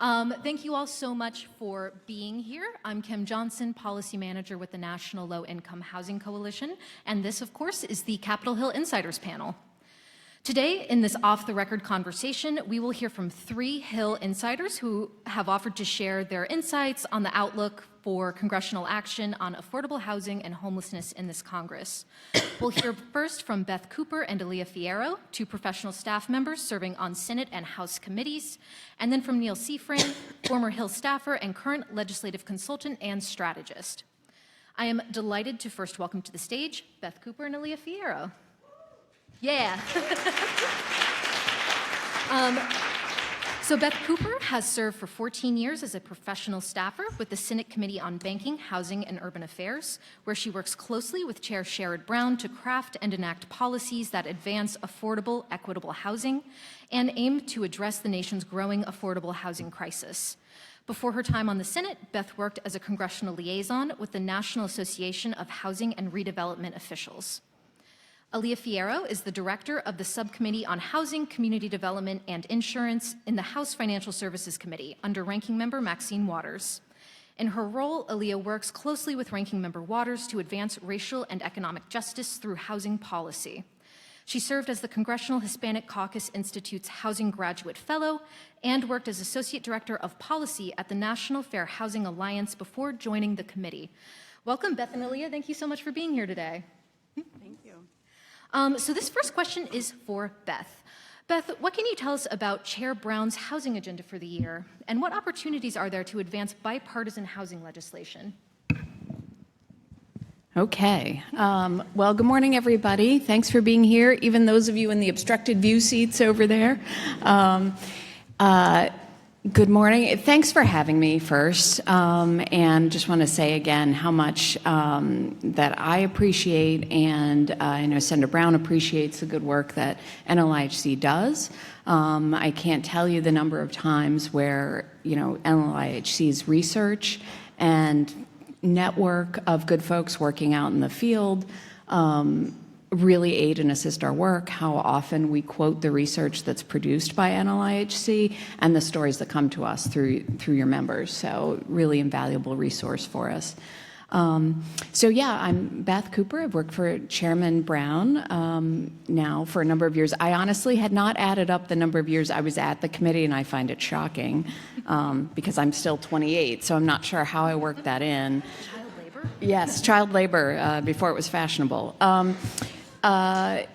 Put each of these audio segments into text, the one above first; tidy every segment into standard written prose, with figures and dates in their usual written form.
Thank you all so much for being here. I'm Kim Johnson, Policy Manager with the National Low Income Housing Coalition, and this, of course, is the Capitol Hill Insiders panel. Today, in this off-the-record conversation, we will hear from 3 Hill insiders who have offered to share their insights on the outlook for congressional action on affordable housing and homelessness in this Congress. We'll hear first from Beth Cooper and Aaliyah Fierro, 2 professional staff members serving on Senate and House committees, and then from Neil Seaframe, former Hill staffer and current legislative consultant and strategist. I am delighted to first welcome to the stage Beth Cooper and Aaliyah Fierro. Yeah. So Beth Cooper has served for 14 years as a professional staffer with the Senate Committee on Banking, Housing, and Urban Affairs, where she works closely with Chair Sherrod Brown to craft and enact policies that advance affordable, equitable housing and aim to address the nation's growing affordable housing crisis. Before her time on the Senate, Beth worked as a congressional liaison with the National Association of Housing and Redevelopment Officials. Aaliyah Fierro is the director of the Subcommittee on Housing, Community Development, and Insurance in the House Financial Services Committee under Ranking Member Maxine Waters. In her role, Aaliyah works closely with Ranking Member Waters to advance racial and economic justice through housing policy. She served as the Congressional Hispanic Caucus Institute's Housing Graduate Fellow and worked as Associate Director of Policy at the National Fair Housing Alliance before joining the committee. Welcome, Beth and Aaliyah. Thank you so much for being here today. Thank you. So this first question is for Beth. Beth, what can you tell us about Chair Brown's housing agenda for the year, and what opportunities are there to advance bipartisan housing legislation? Okay. Well, good morning, everybody. Thanks for being here, even those of you in the obstructed view seats over there. Good morning. Thanks for having me first, and just want to say again how much that I appreciate, and I know Senator Brown appreciates the good work that NLIHC does. I can't tell you the number of times where, NLIHC's research and network of good folks working out in the field really aid and assist our work, how often we quote the research that's produced by NLIHC and the stories that come to us through your members. So really invaluable resource for us. I'm Beth Cooper. I've worked for Chairman Brown now for a number of years. I honestly had not added up the number of years I was at the committee, and I find it shocking because I'm still 28, so I'm not sure how I worked that in. Child labor? Yes, child labor before it was fashionable. I've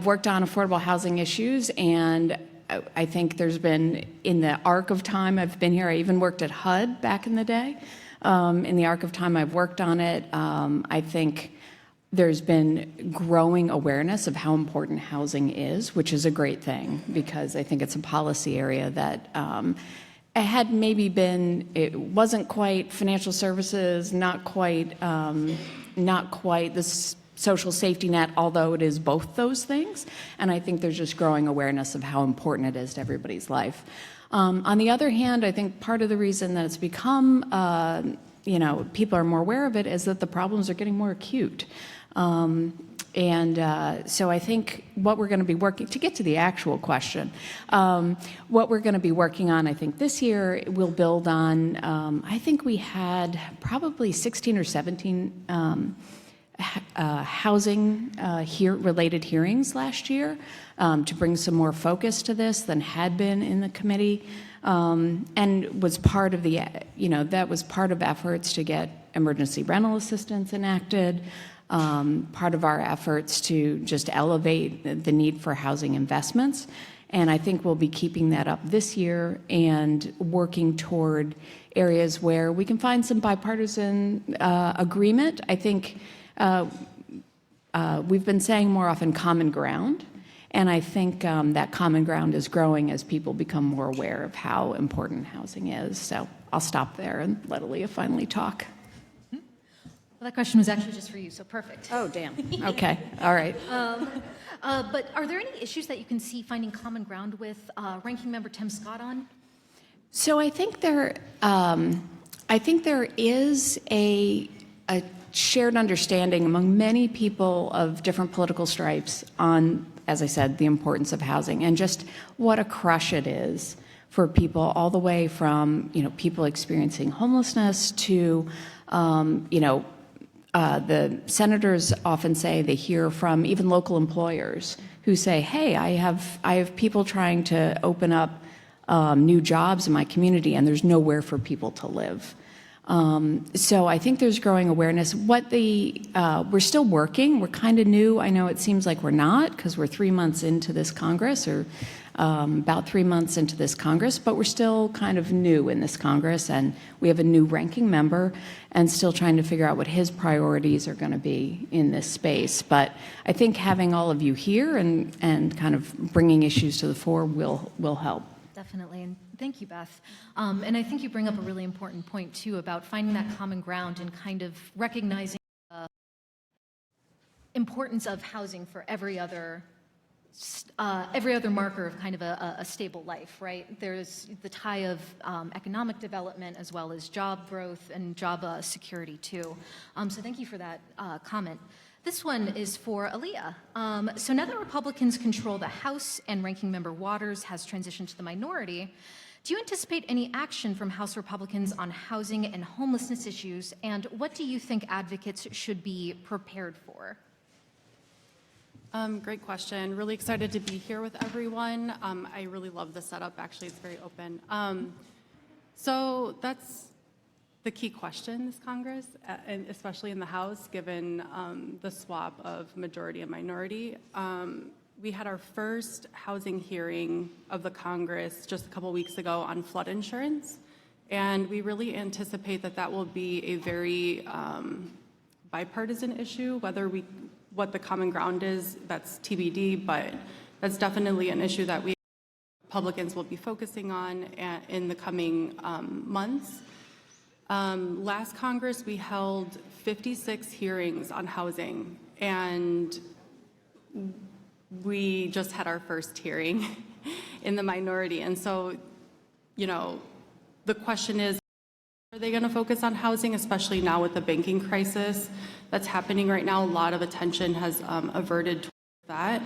worked on affordable housing issues, and I think there's been, in the arc of time I've been here, I even worked at HUD back in the day. In the arc of time I've worked on it, I think there's been growing awareness of how important housing is, which is a great thing, because I think it's a policy area that it had maybe been, it wasn't quite financial services, not quite the social safety net, although it is both those things. And I think there's just growing awareness of how important it is to everybody's life. On the other hand, I think part of the reason that it's become, people are more aware of it is that the problems are getting more acute. So I think what we're going to be working, to get to the actual question, what we're going to be working on, I think this year will build on, I think we had probably 16 or 17 housing related hearings last year to bring some more focus to this than had been in the committee, and was part of the, that was part of efforts to get emergency rental assistance enacted, part of our efforts to just elevate the need for housing investments. And I think we'll be keeping that up this year and working toward areas where we can find some bipartisan agreement. I think we've been saying more often common ground, and I think that common ground is growing as people become more aware of how important housing is. So I'll stop there and let Aaliyah finally talk. Well, that question was actually just for you, so perfect. Oh, damn. Okay. All right. But are there any issues that you can see finding common ground with Ranking Member Tim Scott on? So I think there is a shared understanding among many people of different political stripes on as I said, the importance of housing and just what a crush it is for people all the way from, people experiencing homelessness to, the senators often say they hear from even local employers who say, hey, I have people trying to open up new jobs in my community and there's nowhere for people to live. So I think there's growing awareness. We're still working. We're kind of new. I know it seems like we're not because we're 3 months into this Congress or about 3 months into this Congress, but we're still kind of new in this Congress, and we have a new ranking member and still trying to figure out what his priorities are going to be in this space. But I think having all of you here and kind of bringing issues to the fore will help. Definitely, and thank you, Beth. And I think you bring up a really important point, too, about finding that common ground and kind of recognizing the importance of housing for every other marker of kind of a stable life, right? There's the tie of economic development as well as job growth and job security, too. So thank you for that comment. This one is for Aaliyah. So now that Republicans control the House and Ranking Member Waters has transitioned to the minority, do you anticipate any action from House Republicans on housing and homelessness issues, and what do you think advocates should be prepared for? Great question. Really excited to be here with everyone. I really love the setup. Actually, it's very open. So that's the key question this Congress, and especially in the House, given the swap of majority and minority. We had our first housing hearing of the Congress just a couple weeks ago on flood insurance, and we really anticipate that that will be a very bipartisan issue. What the common ground is, that's TBD, but that's definitely an issue that we Republicans will be focusing on in the coming months. Last Congress, we held 56 hearings on housing, and we just had our first hearing in the minority. And so, the question is, are they going to focus on housing, especially now with the banking crisis that's happening right now? A lot of attention has averted towards that.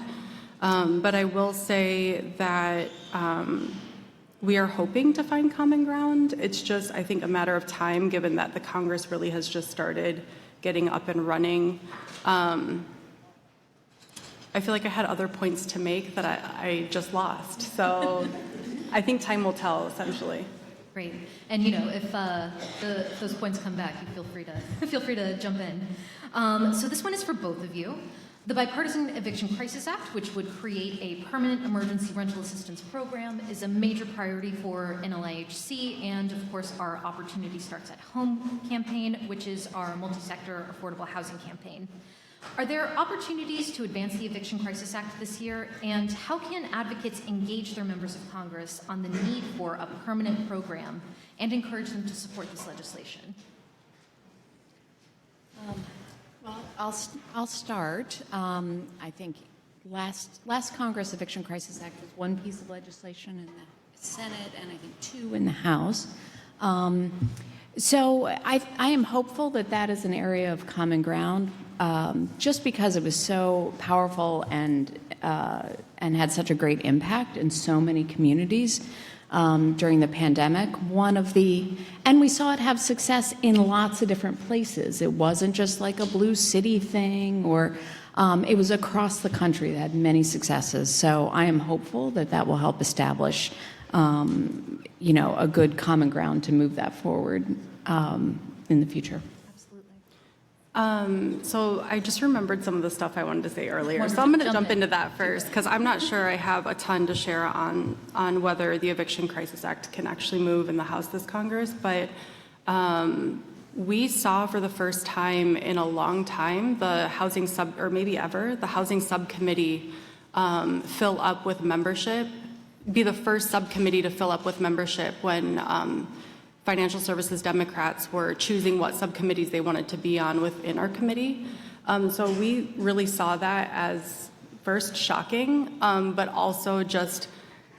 But I will say that we are hoping to find common ground. It's just, I think, a matter of time, given that the Congress really has just started getting up and running. I feel like I had other points to make that I just lost. So I think time will tell, essentially. Great. And if those points come back, you feel free to jump in. So this one is for both of you. The Bipartisan Eviction Crisis Act, which would create a permanent emergency rental assistance program, is a major priority for NLIHC and, of course, our Opportunity Starts at Home campaign, which is our multi-sector affordable housing campaign. Are there opportunities to advance the Eviction Crisis Act this year, and how can advocates engage their members of Congress on the need for a permanent program and encourage them to support this legislation? Well, I'll start. I think last Congress Eviction Crisis Act was one piece of legislation in the Senate and I think two in the House. So I am hopeful that that is an area of common ground, just because it was so powerful and had such a great impact in so many communities during the pandemic. And we saw it have success in lots of different places. It wasn't just like a blue city thing, or it was across the country that had many successes. So I am hopeful that that will help establish a good common ground to move that forward in the future. So I just remembered some of the stuff I wanted to say earlier. Wonderful. So I'm going to jump into that first, because I'm not sure I have a ton to share on whether the Eviction Crisis Act can actually move in the House this Congress. But we saw for the first time in a long time the housing the housing subcommittee fill up with membership, be the first subcommittee to fill up with membership when Financial Services Democrats were choosing what subcommittees they wanted to be on within our committee. So we really saw that as first shocking, but also just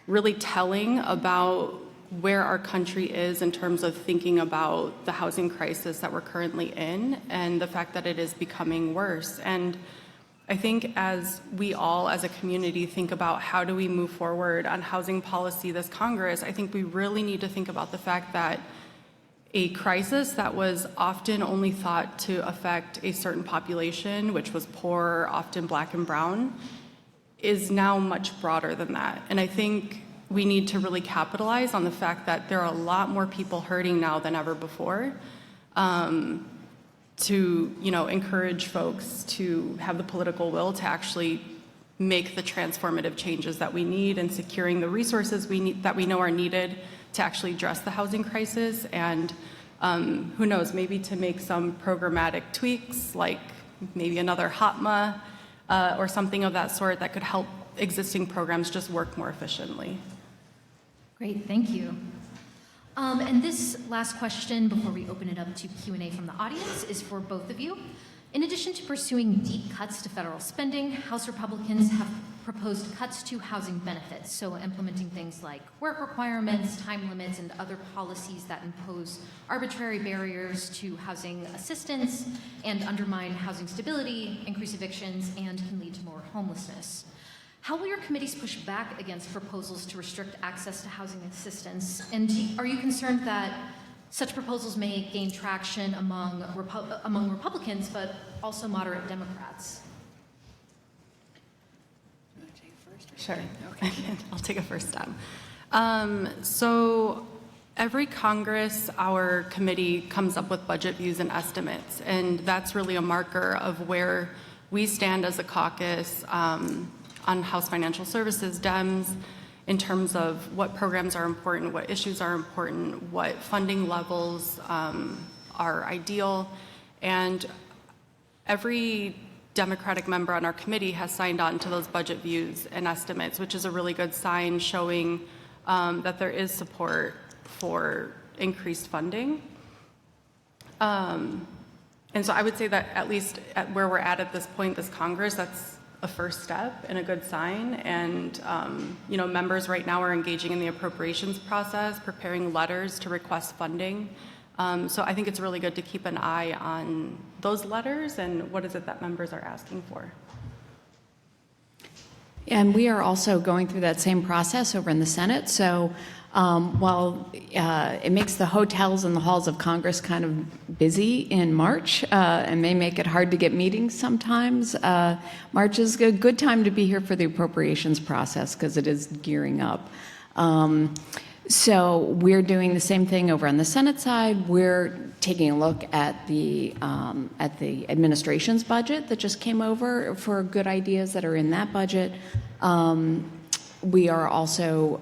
really telling about where our country is in terms of thinking about the housing crisis that we're currently in and the fact that it is becoming worse. And I think as we all as a community think about how do we move forward on housing policy this Congress, I think we really need to think about the fact that a crisis that was often only thought to affect a certain population, which was poor, often Black and brown, is now much broader than that. And I think we need to really capitalize on the fact that there are a lot more people hurting now than ever before, to encourage folks to have the political will to actually make the transformative changes that we need, and securing the resources that we know are needed to actually address the housing crisis, and who knows, maybe to make some programmatic tweaks, like maybe another HOTMA or something of that sort that could help existing programs just work more efficiently. Great, thank you. And this last question before we open it up to Q&A from the audience is for both of you. In addition to pursuing deep cuts to federal spending, House Republicans have proposed cuts to housing benefits, so implementing things like work requirements, time limits, and other policies that impose arbitrary barriers to housing assistance and undermine housing stability, increase evictions, and can lead to more homelessness. How will your committees push back against proposals to restrict access to housing assistance? And are you concerned that such proposals may gain traction among Republicans, but also moderate Democrats? You want to take it first? Sure. Okay. I'll take a first step. So every Congress, our committee comes up with budget views and estimates, and that's really a marker of where we stand as a caucus on House Financial Services, Dems, in terms of what programs are important, what issues are important, what funding levels are ideal. And every Democratic member on our committee has signed on to those budget views and estimates, which is a really good sign showing that there is support for increased funding. And so I would say that at least at where we're at this point, this Congress, that's a first step and a good sign. And members right now are engaging in the appropriations process, preparing letters to request funding. So I think it's really good to keep an eye on those letters and what is it that members are asking for. And we are also going through that same process over in the Senate. So while it makes the hotels and the halls of Congress kind of busy in March and may make it hard to get meetings sometimes, March is a good time to be here for the appropriations process because it is gearing up. So we're doing the same thing over on the Senate side. We're taking a look at the administration's budget that just came over for good ideas that are in that budget. We are also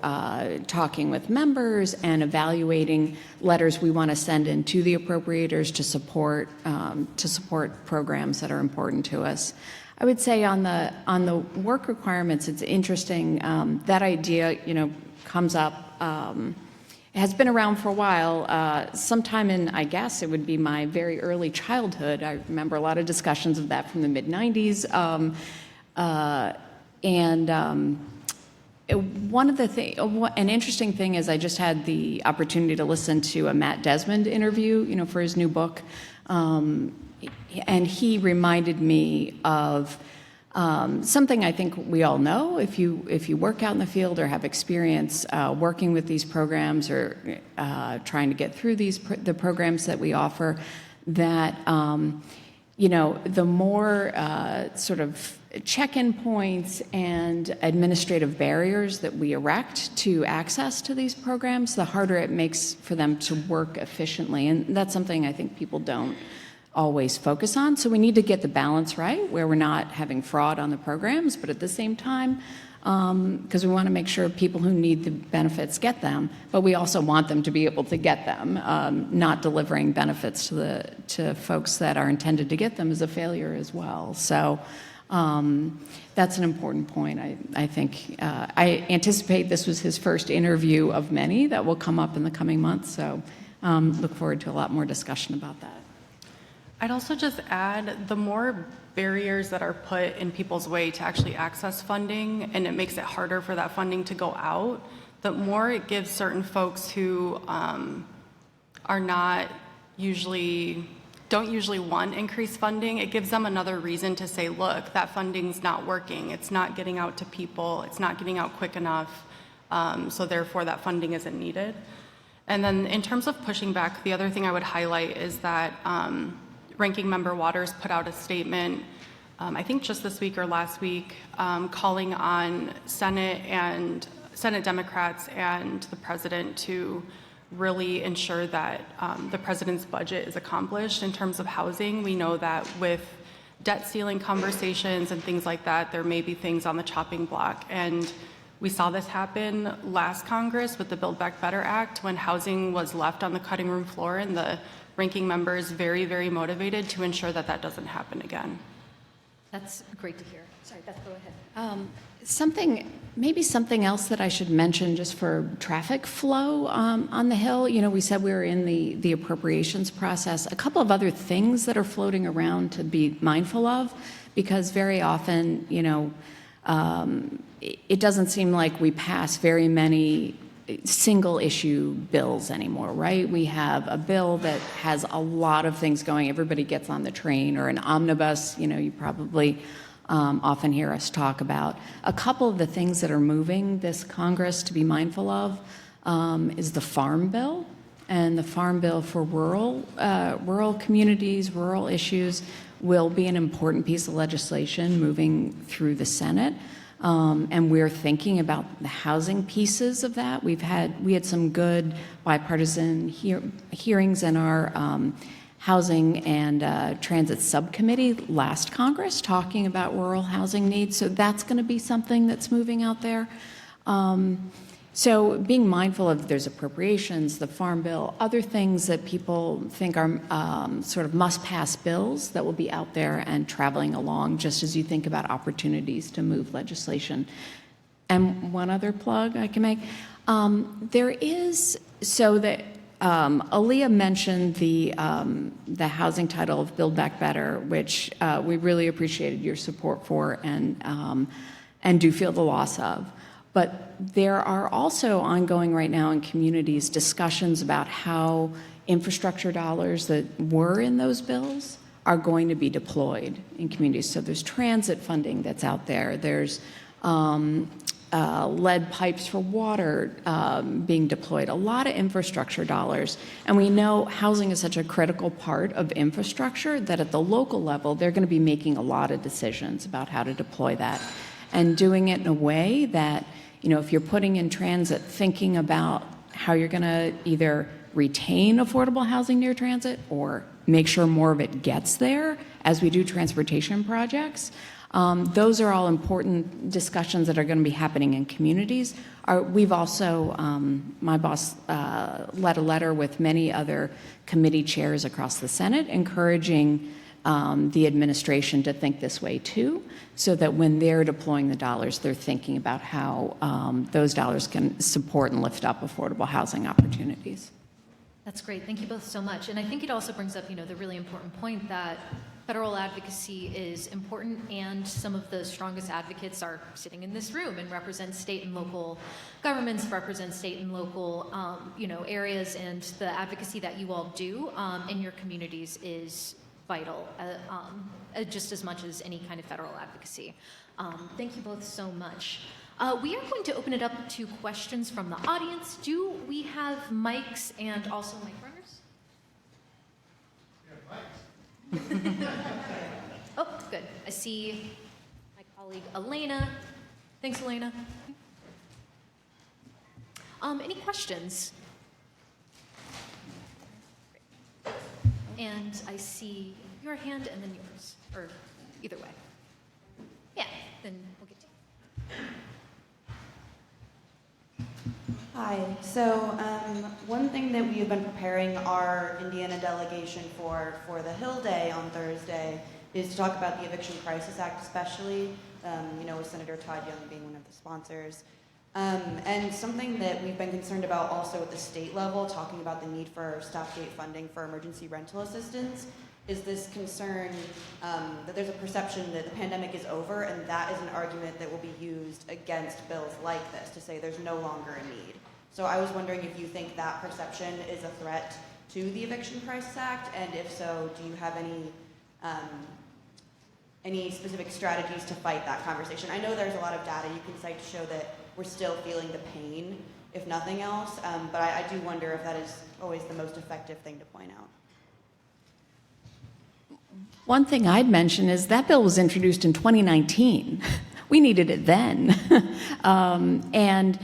talking with members and evaluating letters we want to send in to the appropriators to support programs that are important to us. I would say on the work requirements, it's interesting that idea comes up. It has been around for a while. Sometime in, I guess it would be my very early childhood. I remember a lot of discussions of that from the mid-'90s. An interesting thing is I just had the opportunity to listen to a Matt Desmond interview, for his new book, and he reminded me of something I think we all know if you work out in the field or have experience working with these programs or trying to get through the programs that we offer, that the more sort of check-in points and administrative barriers that we erect to access to these programs, the harder it makes for them to work efficiently. And that's something I think people don't always focus on. So we need to get the balance right, where we're not having fraud on the programs, but at the same time, because we want to make sure people who need the benefits get them, but we also want them to be able to get them. Not delivering benefits to folks that are intended to get them is a failure as well. So that's an important point. I think I anticipate this was his first interview of many that will come up in the coming months. So look forward to a lot more discussion about that. I'd also just add, the more barriers that are put in people's way to actually access funding, and it makes it harder for that funding to go out, the more it gives certain folks who are not usually don't usually want increased funding, it gives them another reason to say, look, that funding's not working. It's not getting out to people. It's not getting out quick enough. So therefore, that funding isn't needed. And then in terms of pushing back, the other thing I would highlight is that Ranking Member Waters put out a statement, I think just this week or last week, calling on Senate Democrats and the president to really ensure that the president's budget is accomplished in terms of housing. We know that with debt ceiling conversations and things like that, there may be things on the chopping block. And we saw this happen last Congress with the Build Back Better Act when housing was left on the cutting room floor, and the ranking member is very, very motivated to ensure that that doesn't happen again. That's great to hear. Sorry, Beth, go ahead. Maybe something else that I should mention just for traffic flow on the Hill. You know, we said we were in the appropriations process. A couple of other things that are floating around to be mindful of, because very often, you know, it doesn't seem like we pass very many single issue bills anymore, right? We have a bill that has a lot of things going. Everybody gets on the train, or an omnibus, you know, you probably often hear us talk about. A couple of the things that are moving this Congress to be mindful of is the Farm Bill, and the Farm Bill for rural communities, rural issues will be an important piece of legislation moving through the Senate. And we're thinking about the housing pieces of that. We had some good bipartisan hearings in our Housing and Transit Subcommittee last Congress talking about rural housing needs. So that's going to be something that's moving out there. So being mindful of there's appropriations, the Farm Bill, other things that people think are sort of must-pass bills that will be out there and traveling along just as you think about opportunities to move legislation. And one other plug I can make. There is, so that Aaliyah mentioned the housing title of Build Back Better, which we really appreciated your support for and do feel the loss of. But there are also ongoing right now in communities discussions about how infrastructure dollars that were in those bills are going to be deployed in communities. So there's transit funding that's out there. There's lead pipes for water being deployed, a lot of infrastructure dollars. And we know housing is such a critical part of infrastructure that at the local level, they're going to be making a lot of decisions about how to deploy that and doing it in a way that, you know, if you're putting in transit, thinking about how you're going to either retain affordable housing near transit or make sure more of it gets there as we do transportation projects. Those are all important discussions that are going to be happening in communities. We've also, my boss led a letter with many other committee chairs across the Senate encouraging the administration to think this way too, so that when they're deploying the dollars, they're thinking about how those dollars can support and lift up affordable housing opportunities. That's great. Thank you both so much. And I think it also brings up, you know, the really important point that federal advocacy is important, and some of the strongest advocates are sitting in this room and represent state and local governments, represent state and local, you know, areas, and the advocacy that you all do in your communities is vital, just as much as any kind of federal advocacy. Thank you both so much. We are going to open it up to questions from the audience. Do we have mics and also mic runners? Oh, good. I see my colleague Elena. Thanks, Elena. Any questions? And I see your hand and then yours, or either way. Yeah, then we'll get to you. Hi. So one thing that we have been preparing our Indiana delegation for the Hill Day on Thursday is to talk about the Eviction Crisis Act, especially, you know, with Senator Todd Young being one of the sponsors. And something that we've been concerned about also at the state level, talking about the need for stop-gate funding for emergency rental assistance, is this concern that there's a perception that the pandemic is over, and that is an argument that will be used against bills like this to say there's no longer a need. So I was wondering if you think that perception is a threat to the Eviction Crisis Act? And if so, do you have any specific strategies to fight that conversation? I know there's a lot of data you can cite to show that we're still feeling the pain, if nothing else, but I do wonder if that is always the most effective thing to point out. One thing I'd mention is that bill was introduced in 2019. We needed it then. And,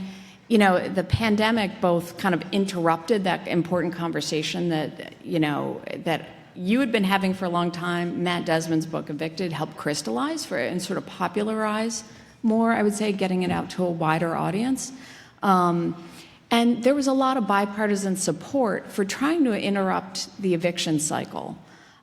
you know, the pandemic both kind of interrupted that important conversation that, you know, that you had been having for a long time. Matt Desmond's book, Evicted, helped crystallize for it and sort of popularize more, I would say, getting it out to a wider audience. And there was a lot of bipartisan support for trying to interrupt the eviction cycle.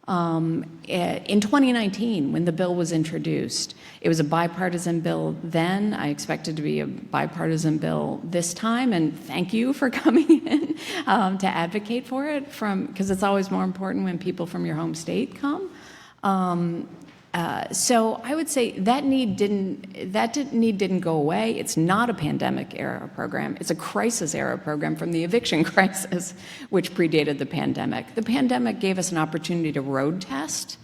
In 2019, when the bill was introduced, it was a bipartisan bill then. I expect it to be a bipartisan bill this time, and thank you for coming in to advocate for it, because it's always more important when people from your home state come. So I would say that need didn't go away. It's not a pandemic era program. It's a crisis era program from the eviction crisis, which predated the pandemic. The pandemic gave us an opportunity to road test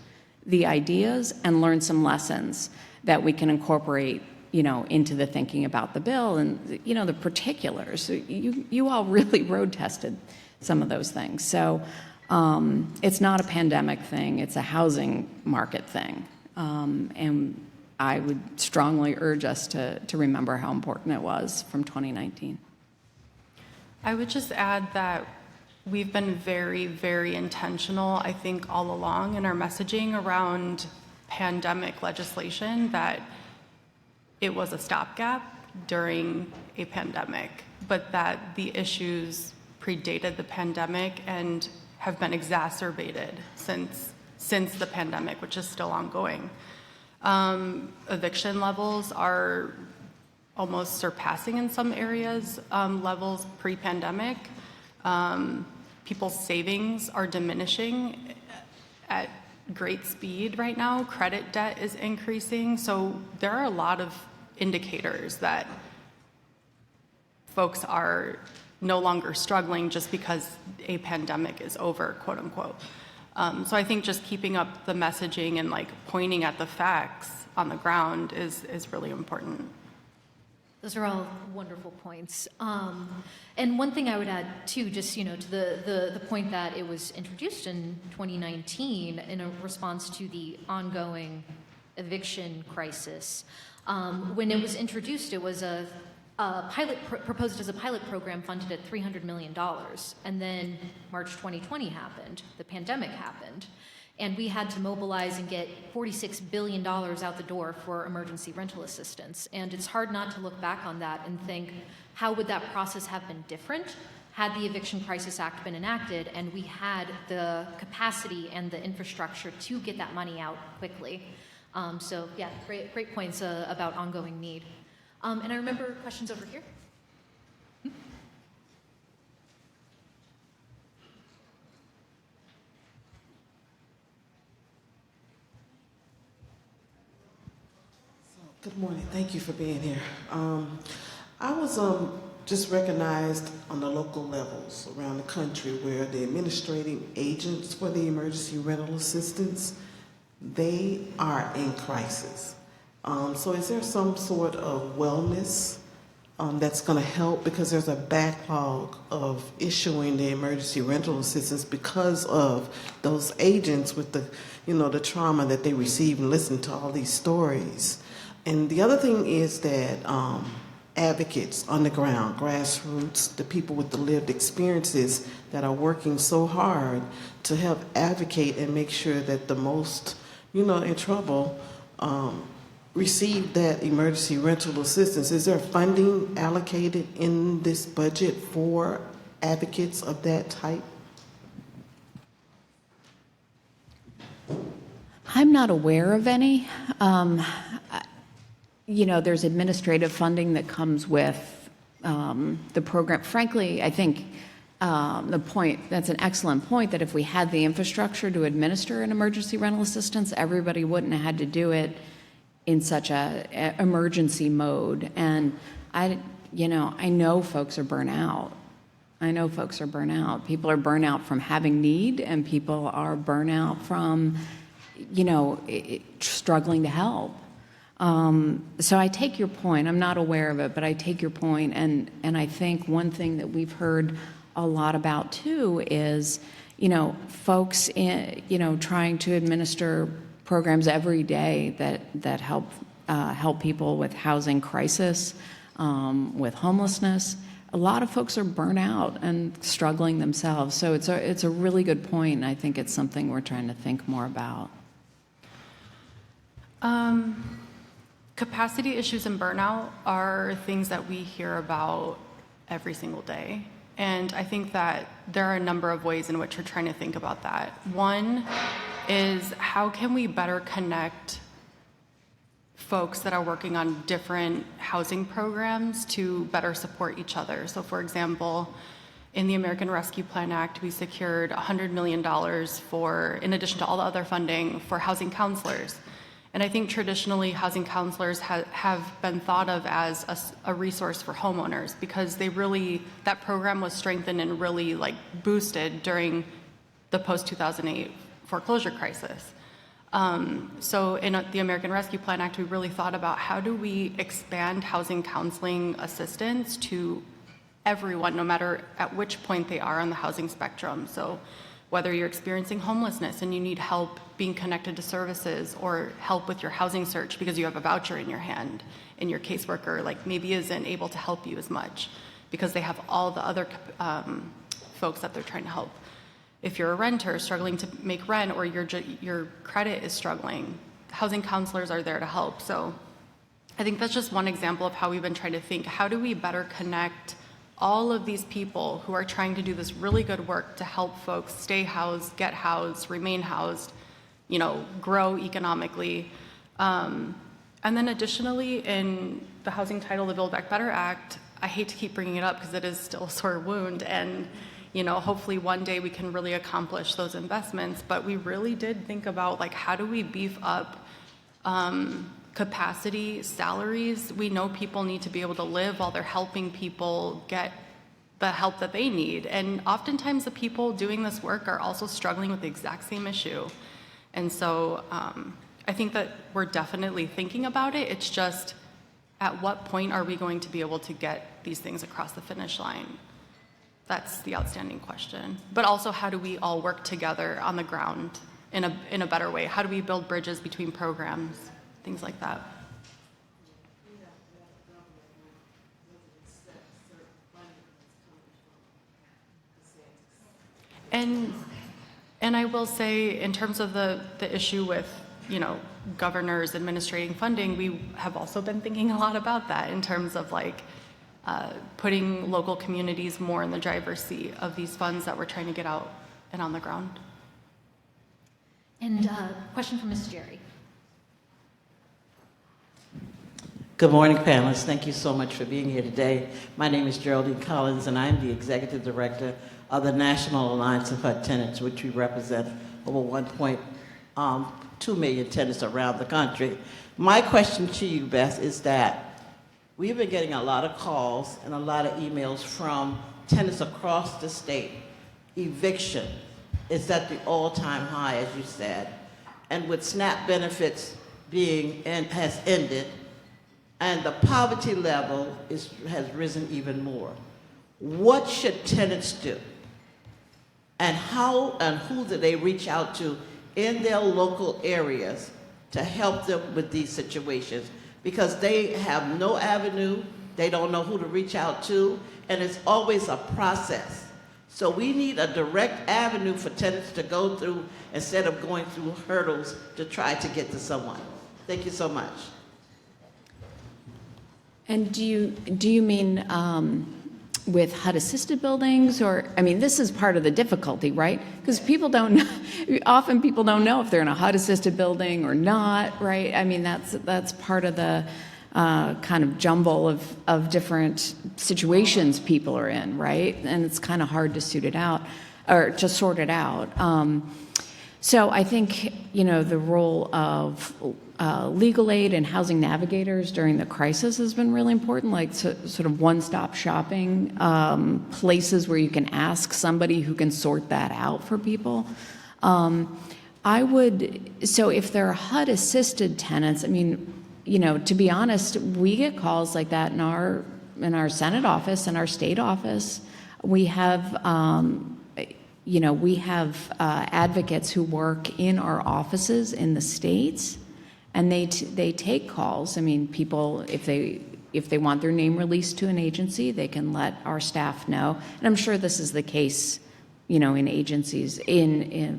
the ideas and learn some lessons that we can incorporate, you know, into the thinking about the bill and, you know, the particulars. You all really road tested some of those things. So it's not a pandemic thing. It's a housing market thing. And I would strongly urge us to remember how important it was from 2019. I would just add that we've been very, very intentional, I think, all along in our messaging around pandemic legislation, that it was a stopgap during a pandemic, but that the issues predated the pandemic and have been exacerbated since the pandemic, which is still ongoing. Eviction levels are almost surpassing in some areas levels pre-pandemic. People's savings are diminishing at great speed right now. Credit debt is increasing. So there are a lot of indicators that folks are no longer struggling just because a pandemic is over, quote unquote. So I think just keeping up the messaging and like pointing at the facts on the ground is really important. Those are all wonderful points. And one thing I would add too, just, you know, to the point that it was introduced in 2019 in a response to the ongoing eviction crisis. When it was introduced, it was a proposed as a pilot program funded at $300 million. And then March 2020 happened, the pandemic happened, and we had to mobilize and get $46 billion out the door for emergency rental assistance. And it's hard not to look back on that and think, how would that process have been different had the Eviction Crisis Act been enacted and we had the capacity and the infrastructure to get that money out quickly? So yeah, great points about ongoing need. And I remember questions over here. Good morning. Thank you for being here. I was just recognized on the local levels around the country where the administrative agents for the emergency rental assistance, they are in crisis. So is there some sort of wellness that's going to help, because there's a backlog of issuing the emergency rental assistance because of those agents with the, you know, the trauma that they receive and listen to all these stories. And the other thing is that advocates on the ground, grassroots, the people with the lived experiences that are working so hard to help advocate and make sure that the most, you know, in trouble receive that emergency rental assistance. Is there funding allocated in this budget for advocates of that type? I'm not aware of any. You know, there's administrative funding that comes with the program. Frankly, I think that's an excellent point, that if we had the infrastructure to administer an emergency rental assistance, everybody wouldn't have had to do it in such a emergency mode. And I know folks are burnt out I know folks are burnt out. People are burnt out from having need, and people are burnt out from, struggling to help. So I take your point. I'm not aware of it, but I take your point. And I think one thing that we've heard a lot about too is, folks trying to administer programs every day that help people with housing crisis, with homelessness. A lot of folks are burnt out and struggling themselves. So it's a really good point, and I think it's something we're trying to think more about. Capacity issues and burnout are things that we hear about every single day. And I think that there are a number of ways in which we're trying to think about that. One is, how can we better connect folks that are working on different housing programs to better support each other? So for example, in the American Rescue Plan Act, we secured $100 million for, in addition to all the other funding, for housing counselors. And I think traditionally housing counselors have been thought of as a resource for homeowners, because that program was strengthened and really boosted during the post-2008 foreclosure crisis. So in the American Rescue Plan Act, we really thought about how do we expand housing counseling assistance to everyone, no matter at which point they are on the housing spectrum. So whether you're experiencing homelessness and you need help being connected to services, or help with your housing search because you have a voucher in your hand and your caseworker maybe isn't able to help you as much because they have all the other folks that they're trying to help. If you're a renter struggling to make rent, or your credit is struggling, housing counselors are there to help. So I think that's just one example of how we've been trying to think, how do we better connect all of these people who are trying to do this really good work to help folks stay housed, get housed, remain housed, grow economically. And then additionally, in the housing title, the Build Back Better Act, I hate to keep bringing it up because it is still a sore wound, and hopefully one day we can really accomplish those investments, but we really did think about how do we beef up capacity, salaries. We know people need to be able to live while they're helping people get the help that they need. And oftentimes the people doing this work are also struggling with the exact same issue. And so I think that we're definitely thinking about it. It's just, at what point are we going to be able to get these things across the finish line? That's the outstanding question. But also, how do we all work together on the ground in a better way? How do we build bridges between programs? Things like that. And I will say, in terms of the issue with, governors administrating funding, we have also been thinking a lot about that in terms of putting local communities more in the driver's seat of these funds that we're trying to get out and on the ground. And question from Ms. Jerry. Good morning, panelists. Thank you so much for being here today. My name is Geraldine Collins, and I'm the Executive Director of the National Alliance of HUD Tenants, which we represent over 1.2 million tenants around the country. My question to you, Beth, is that we've been getting a lot of calls and a lot of emails from tenants across the state. Eviction is at the all-time high, as you said, and with SNAP benefits has ended, and the poverty level has risen even more. What should tenants do? And how and who do they reach out to in their local areas to help them with these situations? Because they have no avenue, they don't know who to reach out to, and it's always a process. So we need a direct avenue for tenants to go through instead of going through hurdles to try to get to someone. Thank you so much. And do you mean with HUD-assisted buildings, or, this is part of the difficulty, right? Because often people don't know if they're in a HUD-assisted building or not, right? That's part of the kind of jumble of different situations people are in, right? And it's kind of hard to sort it out. So I think, the role of legal aid and housing navigators during the crisis has been really important, like sort of one-stop shopping, places where you can ask somebody who can sort that out for people. So if there are HUD-assisted tenants, I mean, to be honest, we get calls like that in our Senate office and our state office. We have, advocates who work in our offices in the states, and they take calls. I mean, people, if they want their name released to an agency, they can let our staff know. And I'm sure this is the case, in agencies,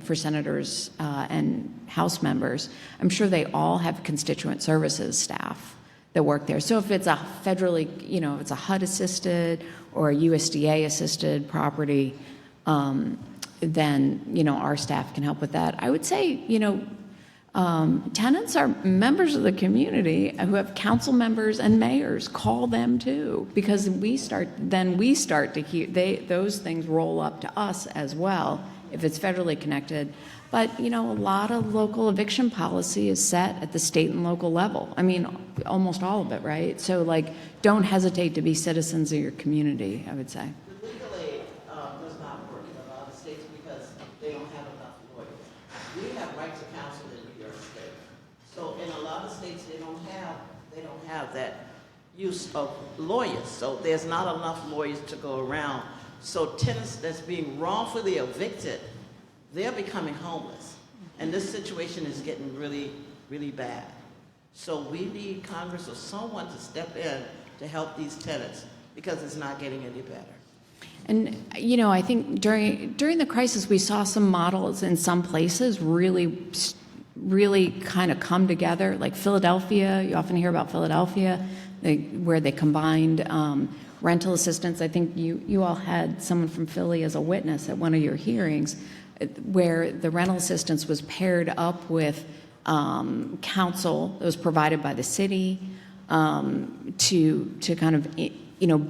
for senators and House members. I'm sure they all have constituent services staff that work there. So if it's a federally, if it's a HUD-assisted or a USDA-assisted property, then, our staff can help with that. I would say, tenants are members of the community who have council members and mayors. Call them too, because we start to hear, those things roll up to us as well if it's federally connected. But, a lot of local eviction policy is set at the state and local level. I mean, almost all of it, right? So, don't hesitate to be citizens of your community, I would say. The legal aid does not work in a lot of states because they don't have enough lawyers. We have right to counsel in New York State. So in a lot of states, they don't have that use of lawyers. So there's not enough lawyers to go around. So tenants that's being wrongfully evicted, they're becoming homeless. And this situation is getting really, really bad. So we need Congress or someone to step in to help these tenants because it's not getting any better. And, I think during the crisis, we saw some models in some places really kind of come together, like Philadelphia. You often hear about Philadelphia, where they combined rental assistance. I think you all had someone from Philly as a witness at one of your hearings, where the rental assistance was paired up with counsel that was provided by the city to kind of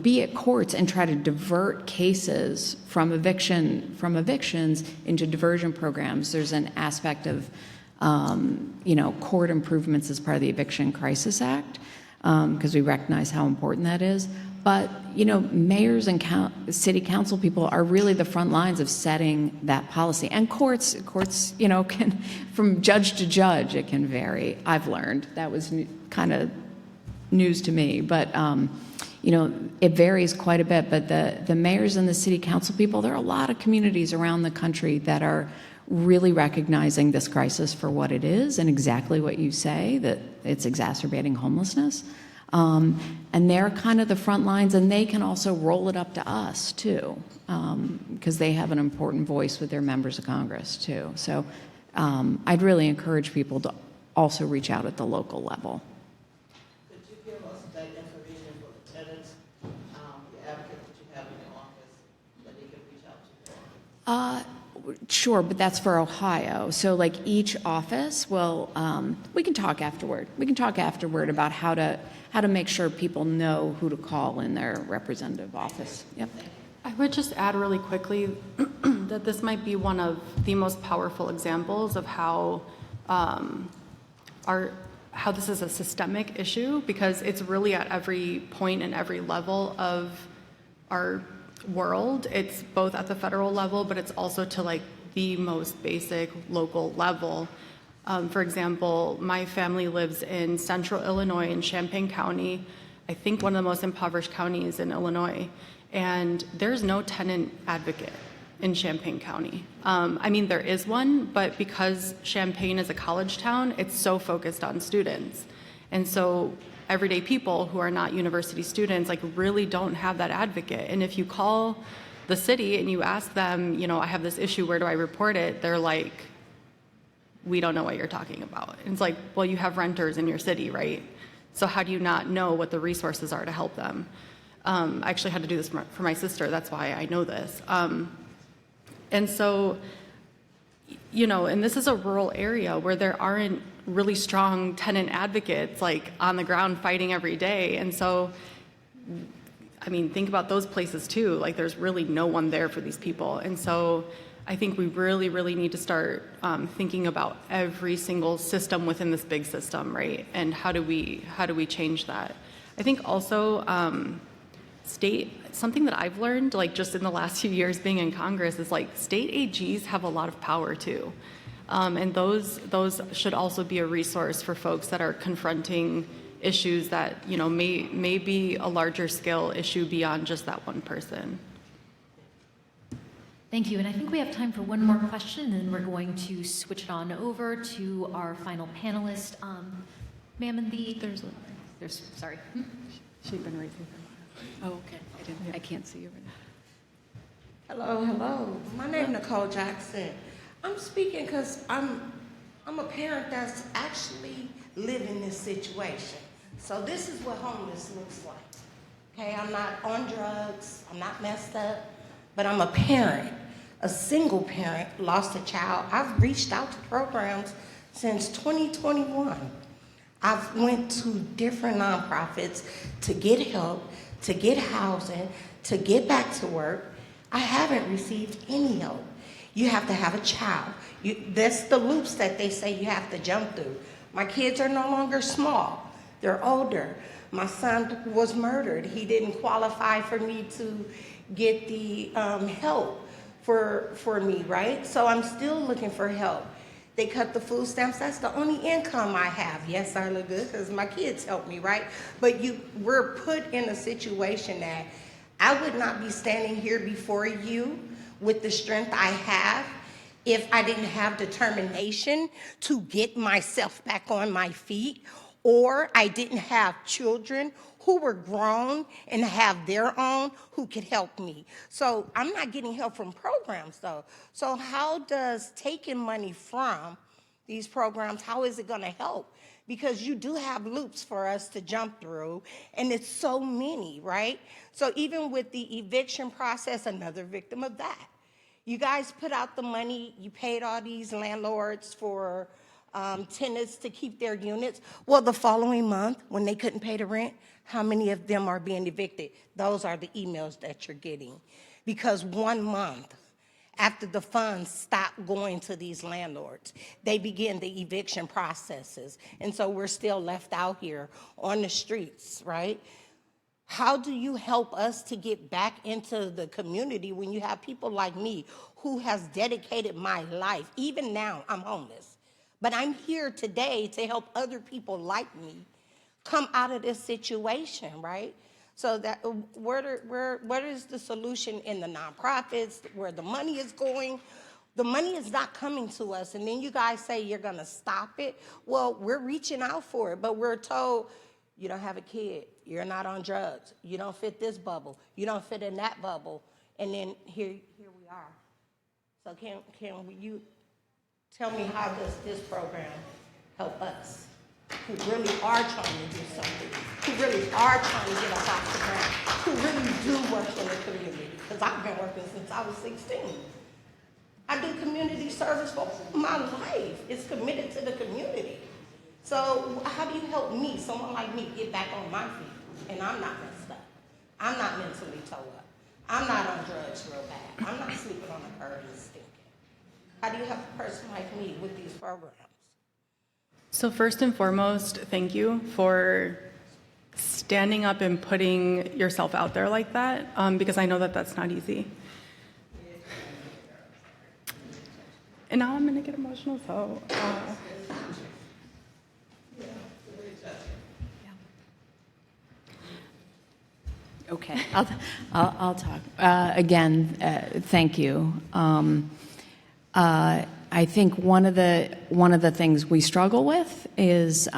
be at courts and try to divert cases from evictions into diversion programs. There's an aspect of court improvements as part of the Eviction Crisis Act, because we recognize how important that is. But, mayors and city council people are really the front lines of setting that policy. And courts, can, from judge to judge, it can vary. I've learned. That was kind of news to me. But, it varies quite a bit. But the mayors and the city council people, there are a lot of communities around the country that are really recognizing this crisis for what it is and exactly what you say, that it's exacerbating homelessness. And they're kind of the front lines, and they can also roll it up to us, too, because they have an important voice with their members of Congress, too. So I'd really encourage people to also reach out at the local level. Could you give us that information for the tenants, the advocate that you have in your office, that they can reach out to? Sure, but that's for Ohio. So each office will, we can talk afterward. We can talk afterward about how to make sure people know who to call in their representative office. Yep. I would just add really quickly that this might be one of the most powerful examples of how this is a systemic issue, because it's really at every point and every level of our world. It's both at the federal level, but it's also to the most basic local level. For example, my family lives in central Illinois in Champaign County, I think one of the most impoverished counties in Illinois, and there's no tenant advocate in Champaign County. There is one, but because Champaign is a college town, it's so focused on students. And so everyday people who are not university students really don't have that advocate. And if you call the city and you ask them, I have this issue, where do I report it? They're like, we don't know what you're talking about. And it's well, you have renters in your city, right? So how do you not know what the resources are to help them? I actually had to do this for my sister. That's why I know this. And so, and this is a rural area where there aren't really strong tenant advocates on the ground fighting every day. And so, think about those places too. There's really no one there for these people. And so I think we really, really need to start thinking about every single system within this big system, right? And how do we change that? I think also something that I've learned, like just in the last few years being in Congress, is like state AGs have a lot of power too. And those should also be a resource for folks that are confronting issues that, you know, may be a larger scale issue beyond just that one person. Thank you, and I think we have time for one more question, and then we're going to switch it on over to our final panelist. Ma'am, in the... There's, sorry. She's been raising her hand. Oh, okay. I can't see you right now. Hello, hello. My name is Nicole Jackson. I'm speaking because I'm a parent that's actually living this situation. So this is what homeless looks like. Okay, I'm not on drugs, I'm not messed up, but I'm a parent, a single parent, lost a child. I've reached out to programs since 2021. I've went to different nonprofits to get help, to get housing, to get back to work. I haven't received any help. You have to have a child. That's the loops that they say you have to jump through. My kids are no longer small. They're older. My son was murdered. He didn't qualify for me to get the help for me, right? So I'm still looking for help. They cut the food stamps. That's the only income I have. Yes, I look good because my kids help me, right? But we're put in a situation that I would not be standing here before you with the strength I have if I didn't have determination to get myself back on my feet, or I didn't have children who were grown and have their own who could help me. So I'm not getting help from programs though. So how does taking money from these programs, how is it gonna help? Because you do have loops for us to jump through, and it's so many, right? So even with the eviction process, another victim of that. You guys put out the money, you paid all these landlords for tenants to keep their units. Well, the following month, when they couldn't pay the rent, how many of them are being evicted? Those are the emails that you're getting. Because 1 month after the funds stop going to these landlords, they begin the eviction processes. And so we're still left out here on the streets, right? How do you help us to get back into the community when you have people like me who has dedicated my life? Even now, I'm homeless. But I'm here today to help other people like me come out of this situation, right? So that what is the solution in the nonprofits, where the money is going? The money is not coming to us, and then you guys say you're gonna stop it. Well, we're reaching out for it, but we're told, you don't have a kid, you're not on drugs, you don't fit this bubble, you don't fit in that bubble, and then here we are. So can you tell me, how does this program help us, who really are trying to do something, who really are trying to get us off the ground, who really do work in the community? Because I've been working since I was 16. I do community service for my life. It's committed to the community. So how do you help me, someone like me, get back on my feet? And I'm not messed up. I'm not mentally tore up. I'm not on drugs real bad. I'm not sleeping on a curb and stinking. How do you help a person like me with these programs? So first and foremost, thank you for standing up and putting yourself out there like that, because I know that that's not easy. And now I'm gonna get emotional, so. Okay, I'll talk. Again, thank you. I think one of the things we struggle with is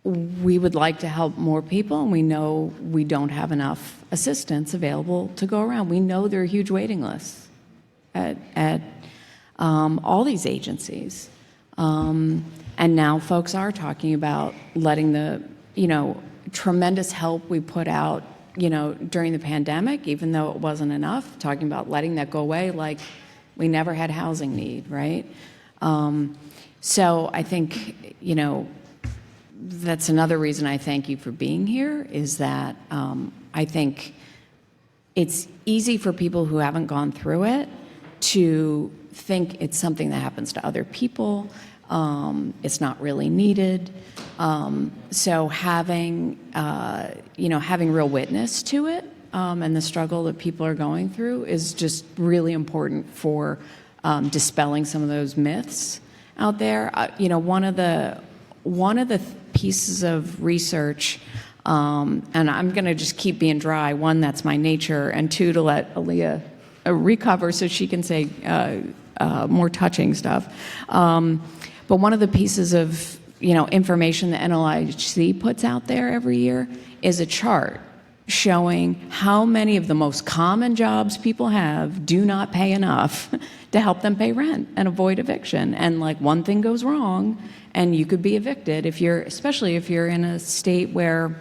we would like to help more people, and we know we don't have enough assistance available to go around. We know there are huge waiting lists at all these agencies, and now folks are talking about letting the tremendous help we put out, during the pandemic, even though it wasn't enough, talking about letting that go away like we never had housing need, right? So I think, that's another reason I thank you for being here, is that I think it's easy for people who haven't gone through it to think it's something that happens to other people. It's not really needed. So having, having real witness to it and the struggle that people are going through is just really important for dispelling some of those myths out there. One of the pieces of research, and I'm going to just keep being dry. One, that's my nature, and two, to let Aaliyah recover so she can say more touching stuff. But one of the pieces of information that NLIHC puts out there every year is a chart showing how many of the most common jobs people have do not pay enough to help them pay rent and avoid eviction. And like one thing goes wrong and you could be evicted especially if you're in a state where,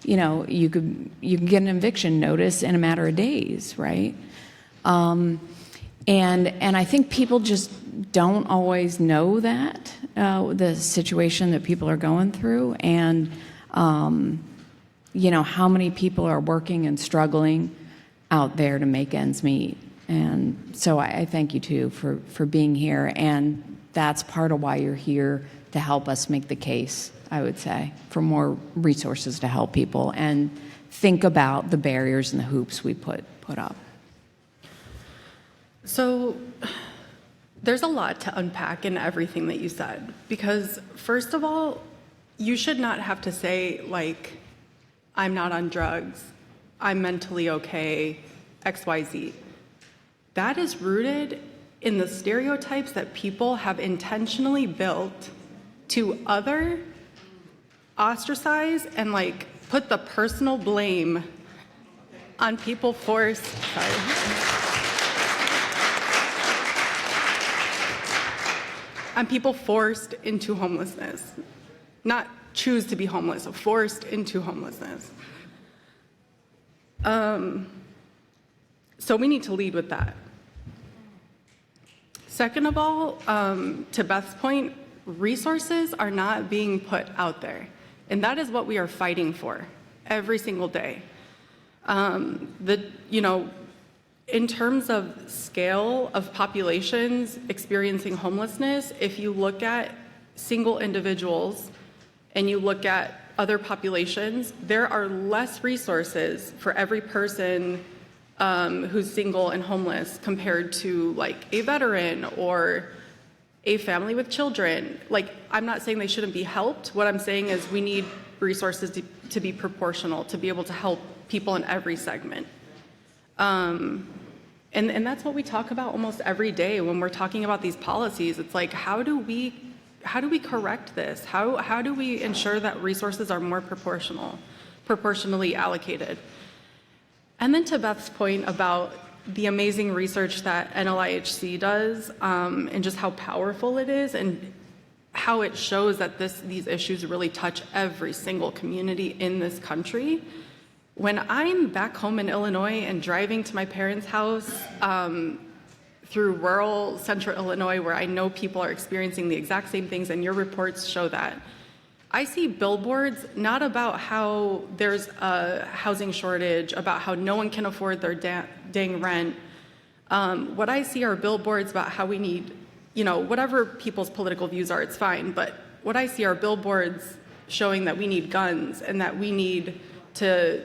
you can get an eviction notice in a matter of days, right? And I think people just don't always know that, the situation that people are going through, and how many people are working and struggling out there to make ends meet. And so I thank you too for being here, and that's part of why you're here, to help us make the case, I would say, for more resources to help people and think about the barriers and the hoops we put up. So there's a lot to unpack in everything that you said, because first of all, you should not have to say, like, I'm not on drugs, I'm mentally okay, XYZ. That is rooted in the stereotypes that people have intentionally built to ostracize and put the personal blame on people on people forced into homelessness. Not choose to be homeless, forced into homelessness. So we need to lead with that. Second of all, to Beth's point, resources are not being put out there. And that is what we are fighting for every single day. In terms of scale of populations experiencing homelessness, if you look at single individuals and you look at other populations, there are less resources for every person who's single and homeless compared to a veteran or a family with children. I'm not saying they shouldn't be helped. What I'm saying is we need resources to be proportional, to be able to help people in every segment. And that's what we talk about almost every day when we're talking about these policies. It's like, how do we correct this? How do we ensure that resources are more proportionally allocated? And then to Beth's point about the amazing research that NLIHC does, and just how powerful it is, and how it shows that these issues really touch every single community in this country. When I'm back home in Illinois and driving to my parents' house through rural central Illinois, where I know people are experiencing the exact same things, and your reports show that, I see billboards not about how there's a housing shortage, about how no one can afford their dang rent. What I see are billboards about how we need, whatever people's political views are, it's fine, but what I see are billboards showing that we need guns and that we need to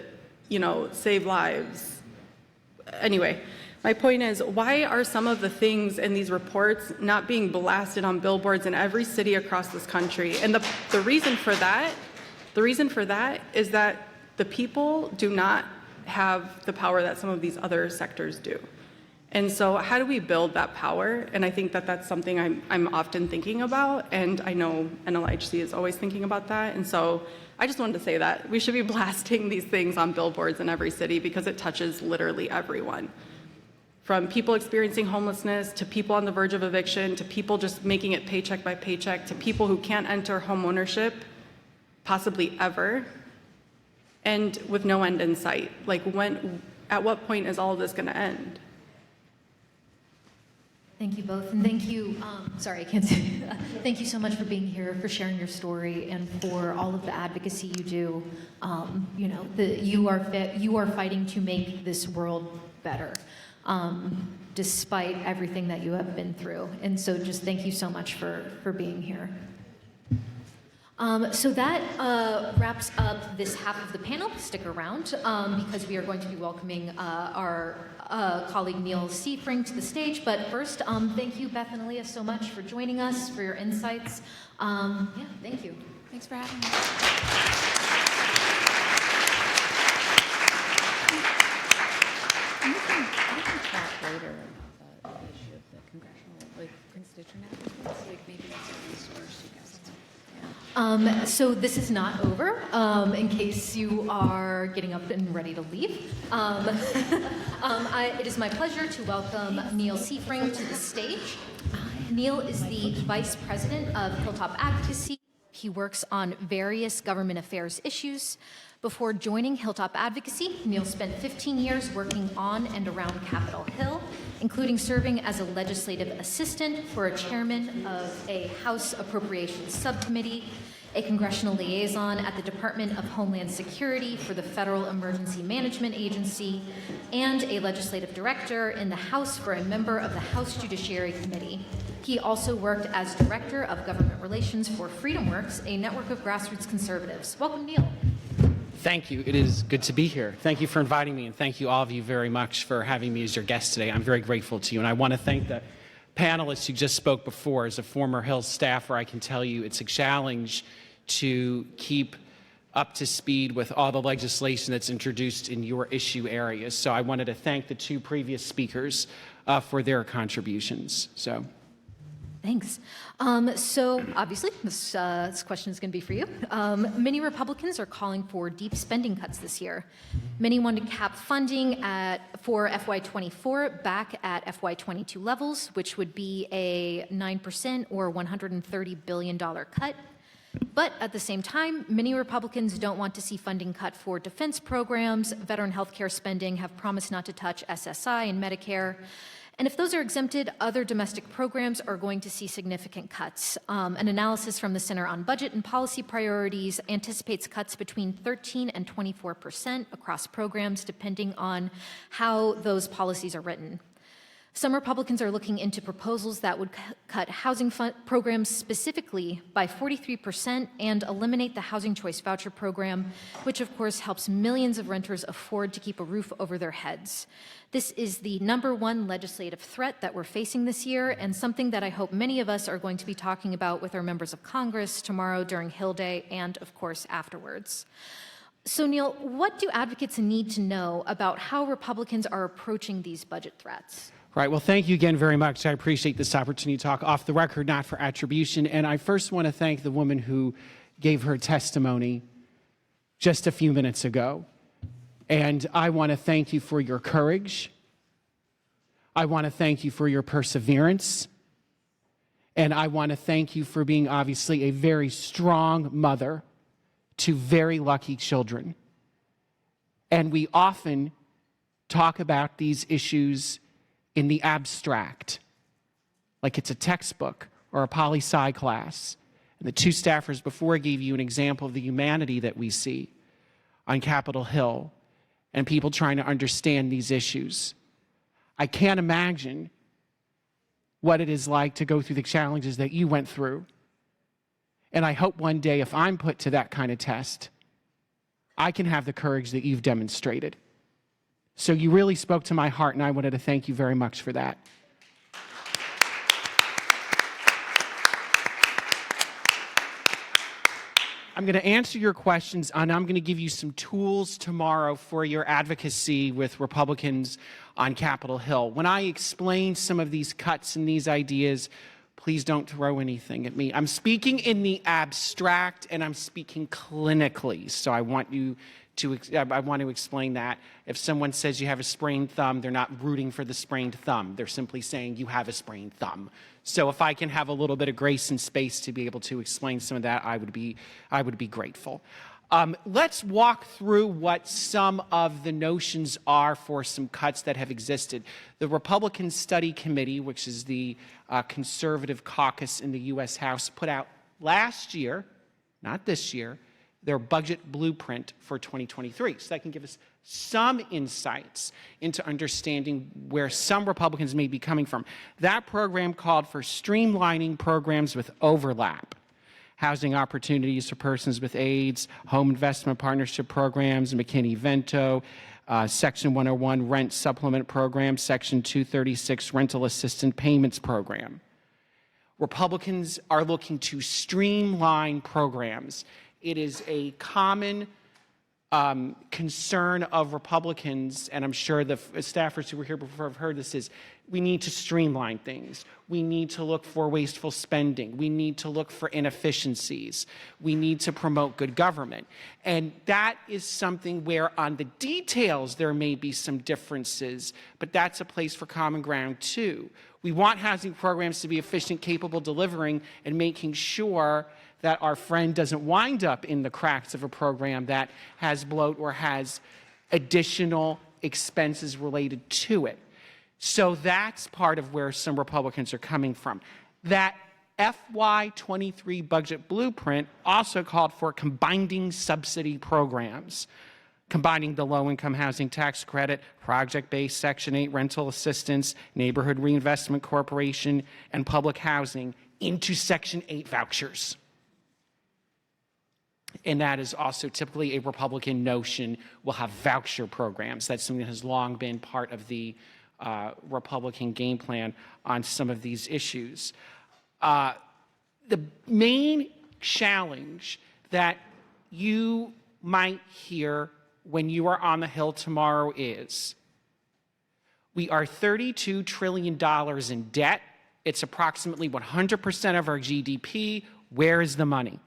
save lives. Anyway, my point is, why are some of the things in these reports not being blasted on billboards in every city across this country? And the reason for that is that the people do not have the power that some of these other sectors do. And so how do we build that power? And I think that that's something I'm often thinking about, and I know NLIHC is always thinking about that. And so I just wanted to say that we should be blasting these things on billboards in every city, because it touches literally everyone. From people experiencing homelessness, to people on the verge of eviction, to people just making it paycheck by paycheck, to people who can't enter home ownership, possibly ever, and with no end in sight. At what point is all of this going to end? Thank you both, and thank you, sorry, I can't say, thank you so much for being here, for sharing your story, and for all of the advocacy you do. You know, you are fighting to make this world better, despite everything that you have been through. And so just thank you so much for being here. So that wraps up this half of the panel. Stick around because we are going to be welcoming our colleague Neil Seifring to the stage. But first, thank you, Beth and Aaliyah, so much for joining us, for your insights. Yeah, thank you. Thanks for having me. We can talk later about the issue of the congressional, constituent advocates, maybe that's a resource you guys can. So this is not over, in case you are getting up and ready to leave. It is my pleasure to welcome Neil Seifring to the stage. Neil is the Vice President of Hilltop Advocacy. He works on various government affairs issues. Before joining Hilltop Advocacy, Neil spent 15 years working on and around Capitol Hill, including serving as a legislative assistant for a chairman of a House Appropriations Subcommittee, a congressional liaison at the Department of Homeland Security for the Federal Emergency Management Agency, and a legislative director in the House for a member of the House Judiciary Committee. He also worked as Director of Government Relations for FreedomWorks, a network of grassroots conservatives. Welcome, Neil. Thank you. It is good to be here. Thank you for inviting me, and thank you all of you very much for having me as your guest today. I'm very grateful to you, and I want to thank the panelists who just spoke before. As a former Hill staffer, I can tell you it's a challenge to keep up to speed with all the legislation that's introduced in your issue areas. So I wanted to thank the two previous speakers for their contributions. Thanks. So obviously, this question is going to be for you. Many Republicans are calling for deep spending cuts this year. Many want to cap funding for FY24 back at FY22 levels, which would be a 9% or $130 billion cut. But at the same time, many Republicans don't want to see funding cut for defense programs. Veteran health care spending have promised not to touch SSI and Medicare. And if those are exempted, other domestic programs are going to see significant cuts. An analysis from the Center on Budget and Policy Priorities anticipates cuts between 13 and 24% across programs, depending on how those policies are written. Some Republicans are looking into proposals that would cut housing programs specifically by 43% and eliminate the Housing Choice Voucher Program, which of course helps millions of renters afford to keep a roof over their heads. This is the #1 legislative threat that we're facing this year, and something that I hope many of us are going to be talking about with our members of Congress tomorrow during Hill Day and of course afterwards. So Neil, what do advocates need to know about how Republicans are approaching these budget threats? Right. Well, thank you again very much. I appreciate this opportunity to talk off the record, not for attribution. And I first want to thank the woman who gave her testimony just a few minutes ago. And I want to thank you for your courage. I want to thank you for your perseverance. And I want to thank you for being obviously a very strong mother to very lucky children. And we often talk about these issues in the abstract, like it's a textbook or a poli-sci class. And the two staffers before gave you an example of the humanity that we see on Capitol Hill and people trying to understand these issues. I can't imagine what it is like to go through the challenges that you went through. And I hope one day, if I'm put to that kind of test, I can have the courage that you've demonstrated. So you really spoke to my heart, and I wanted to thank you very much for that. I'm going to answer your questions, and I'm going to give you some tools tomorrow for your advocacy with Republicans on Capitol Hill. When I explain some of these cuts and these ideas, please don't throw anything at me. I'm speaking in the abstract, and I'm speaking clinically, so I want to explain that. If someone says you have a sprained thumb, they're not rooting for the sprained thumb. They're simply saying you have a sprained thumb. So if I can have a little bit of grace and space to be able to explain some of that, I would be grateful. Let's walk through what some of the notions are for some cuts that have existed. The Republican Study Committee, which is the conservative caucus in the U.S. House, put out last year, not this year, their budget blueprint for 2023. So that can give us some insights into understanding where some Republicans may be coming from. That program called for streamlining programs with overlap, housing opportunities for persons with AIDS, home investment partnership programs, McKinney-Vento, Section 101 rent supplement program, Section 236 rental assistance payments program. Republicans are looking to streamline programs. It is a common concern of Republicans, and I'm sure the staffers who were here before have heard this, is we need to streamline things. We need to look for wasteful spending. We need to look for inefficiencies. We need to promote good government. And that is something where on the details there may be some differences, but that's a place for common ground too. We want housing programs to be efficient, capable, delivering, and making sure that our friend doesn't wind up in the cracks of a program that has bloat or has additional expenses related to it. So that's part of where some Republicans are coming from. That FY23 budget blueprint also called for combining subsidy programs, combining the low-income housing tax credit, project-based Section 8 rental assistance, Neighborhood Reinvestment Corporation, and public housing into Section 8 vouchers. And that is also typically a Republican notion. We'll have voucher programs. That's something that has long been part of the Republican game plan on some of these issues. The main challenge that you might hear when you are on the Hill tomorrow is we are $32 trillion in debt. It's approximately 100% of our GDP. Where is the money?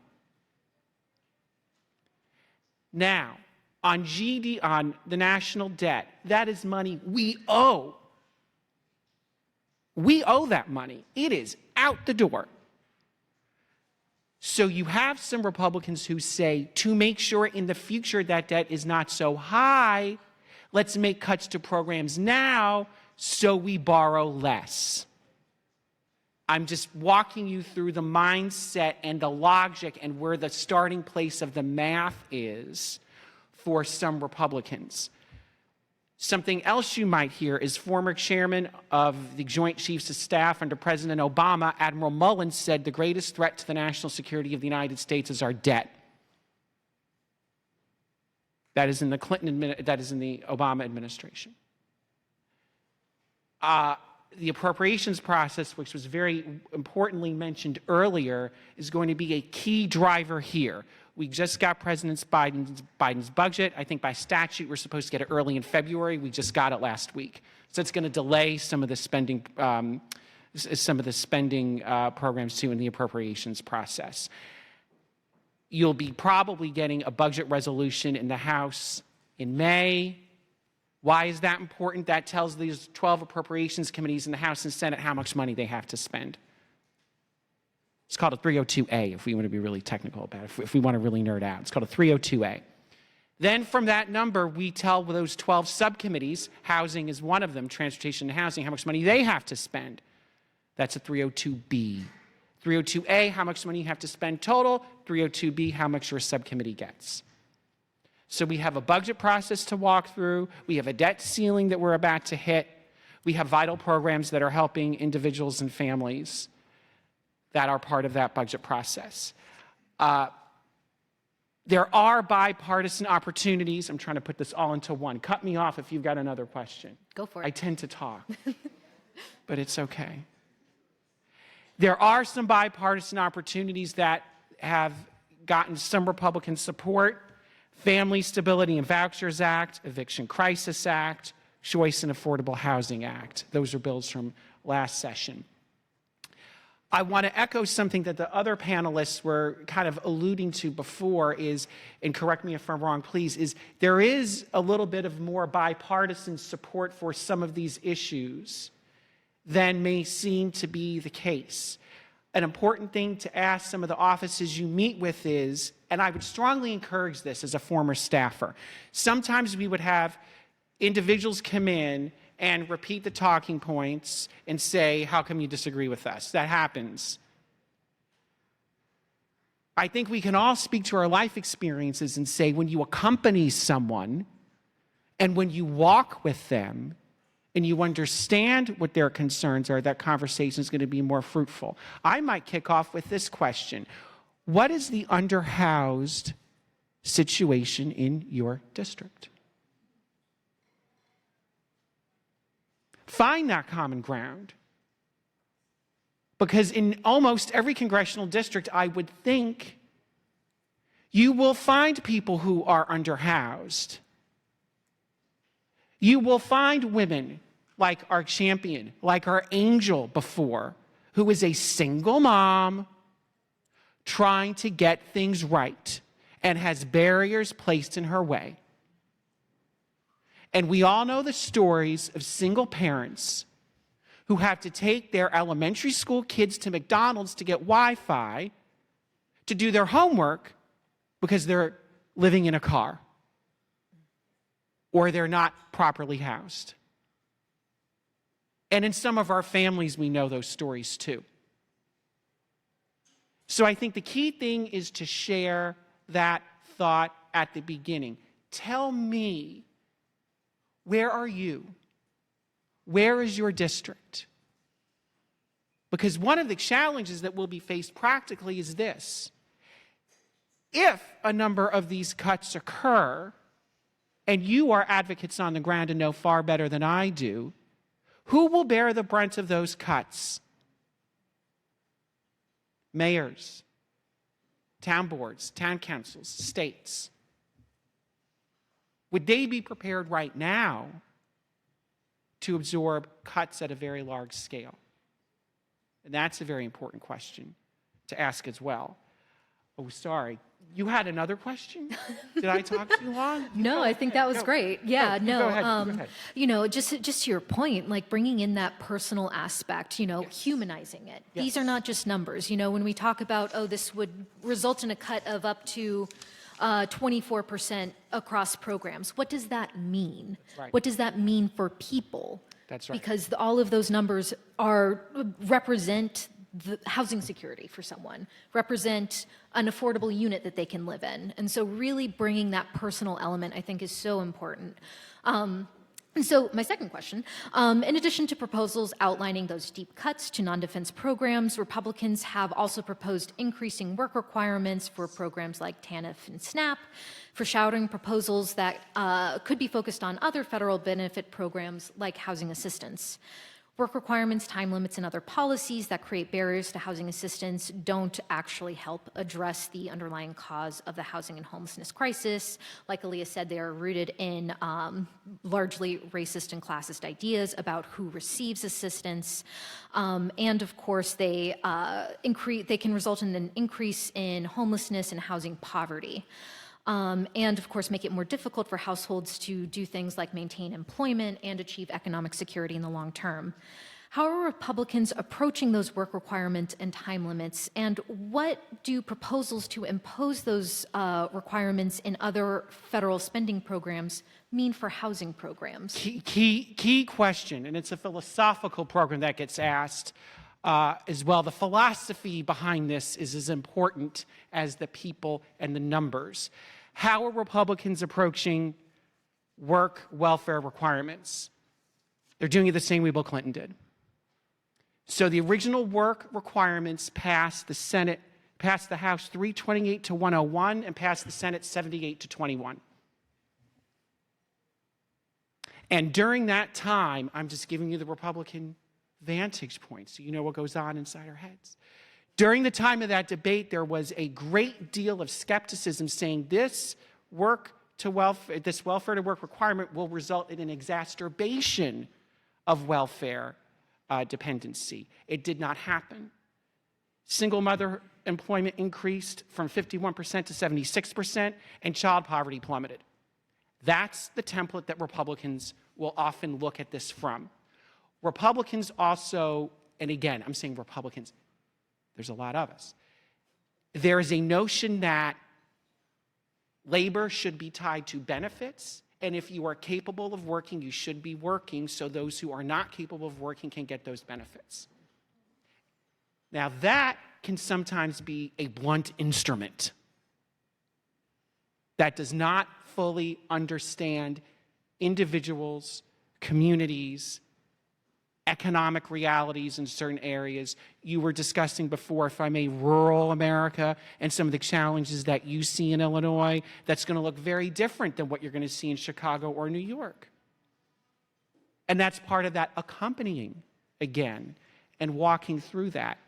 Now, on the national debt, that is money we owe. We owe that money. It is out the door. So you have some Republicans who say, to make sure in the future that debt is not so high, let's make cuts to programs now so we borrow less. I'm just walking you through the mindset and the logic and where the starting place of the math is for some Republicans. Something else you might hear is former chairman of the Joint Chiefs of Staff under President Obama, Admiral Mullen, said the greatest threat to the national security of the United States is our debt. That is in the Obama administration. The appropriations process, which was very importantly mentioned earlier, is going to be a key driver here. We just got President Biden's budget. I think by statute we're supposed to get it early in February. We just got it last week, so it's going to delay some of the spending, programs too in the appropriations process. You'll be probably getting a budget resolution in the House in May. Why is that important? That tells these 12 appropriations committees in the House and Senate how much money they have to spend. It's called a 302A, if we want to be really technical about it, if we want to really nerd out. It's called a 302A. Then from that number, we tell those 12 subcommittees, housing is one of them, transportation and housing, how much money they have to spend. That's a 302B. 302A, how much money you have to spend total. 302B, how much your subcommittee gets. So we have a budget process to walk through. We have a debt ceiling that we're about to hit. We have vital programs that are helping individuals and families that are part of that budget process. There are bipartisan opportunities. I'm trying to put this all into one. Cut me off if you've got another question. Go for it. I tend to talk, but it's okay. There are some bipartisan opportunities that have gotten some Republican support. Family Stability and Vouchers Act, Eviction Crisis Act, Choice and Affordable Housing Act. Those are bills from last session. I want to echo something that the other panelists were kind of alluding to before is, and correct me if I'm wrong, please, is there is a little bit of more bipartisan support for some of these issues than may seem to be the case. an important thing to ask some of the offices you meet with is, and I would strongly encourage this as a former staffer, sometimes we would have individuals come in and repeat the talking points and say, how come you disagree with us? That happens. I think we can all speak to our life experiences and say, when you accompany someone and when you walk with them and you understand what their concerns are, that conversation is going to be more fruitful. I might kick off with this question. What is the underhoused situation in your district? Find that common ground. Because in almost every congressional district, I would think you will find people who are underhoused. You will find women like our champion, like our angel before, who is a single mom trying to get things right and has barriers placed in her way. And we all know the stories of single parents who have to take their elementary school kids to McDonald's to get Wi-Fi to do their homework because they're living in a car or they're not properly housed. And in some of our families, we know those stories too. So I think the key thing is to share that thought at the beginning. Tell me, where are you? Where is your district? Because one of the challenges that will be faced practically is this. If a number of these cuts occur, and you are advocates on the ground and know far better than I do, who will bear the brunt of those cuts? Mayors, town boards, town councils, states. Would they be prepared right now to absorb cuts at a very large scale? And that's a very important question to ask as well. Oh, sorry. You had another question? Did I talk too long? No, I think that was great. Yeah, no, go ahead, go ahead. You know, just to your point, like bringing in that personal aspect, you know, humanizing it. Yes. These are not just numbers. You know, when we talk about, oh, this would result in a cut of up to 24% across programs, what does that mean? Right. What does that mean for people? That's right. Because all of those numbers represent the housing security for someone, represent an affordable unit that they can live in. And so really bringing that personal element, I think, is so important. And so my second question, in addition to proposals outlining those deep cuts to non-defense programs, Republicans have also proposed increasing work requirements for programs like TANF and SNAP, foreshadowing proposals that could be focused on other federal benefit programs like housing assistance. Work requirements, time limits, and other policies that create barriers to housing assistance don't actually help address the underlying cause of the housing and homelessness crisis. Like Aaliyah said, they are rooted in largely racist and classist ideas about who receives assistance. And of course, they can result in an increase in homelessness and housing poverty. And of course, make it more difficult for households to do things like maintain employment and achieve economic security in the long term. How are Republicans approaching those work requirements and time limits? And what do proposals to impose those requirements in other federal spending programs mean for housing programs? Key question, and it's a philosophical program that gets asked as well. The philosophy behind this is as important as the people and the numbers. How are Republicans approaching work welfare requirements? They're doing it the same way Bill Clinton did. So the original work requirements passed the House 328 to 101 and passed the Senate 78 to 21. And during that time, I'm just giving you the Republican vantage point so you know what goes on inside our heads. During the time of that debate, there was a great deal of skepticism saying this welfare to work requirement will result in an exacerbation of welfare dependency. It did not happen. Single mother employment increased from 51% to 76%, and child poverty plummeted. That's the template that Republicans will often look at this from. Republicans also, and again, I'm saying Republicans, There's a lot of us. There is a notion that labor should be tied to benefits, and if you are capable of working, you should be working so those who are not capable of working can get those benefits. Now, that can sometimes be a blunt instrument that does not fully understand individuals, communities, economic realities in certain areas. You were discussing before, if I may, rural America and some of the challenges that you see in Illinois. That's going to look very different than what you're going to see in Chicago or New York. And that's part of that accompanying again and walking through that.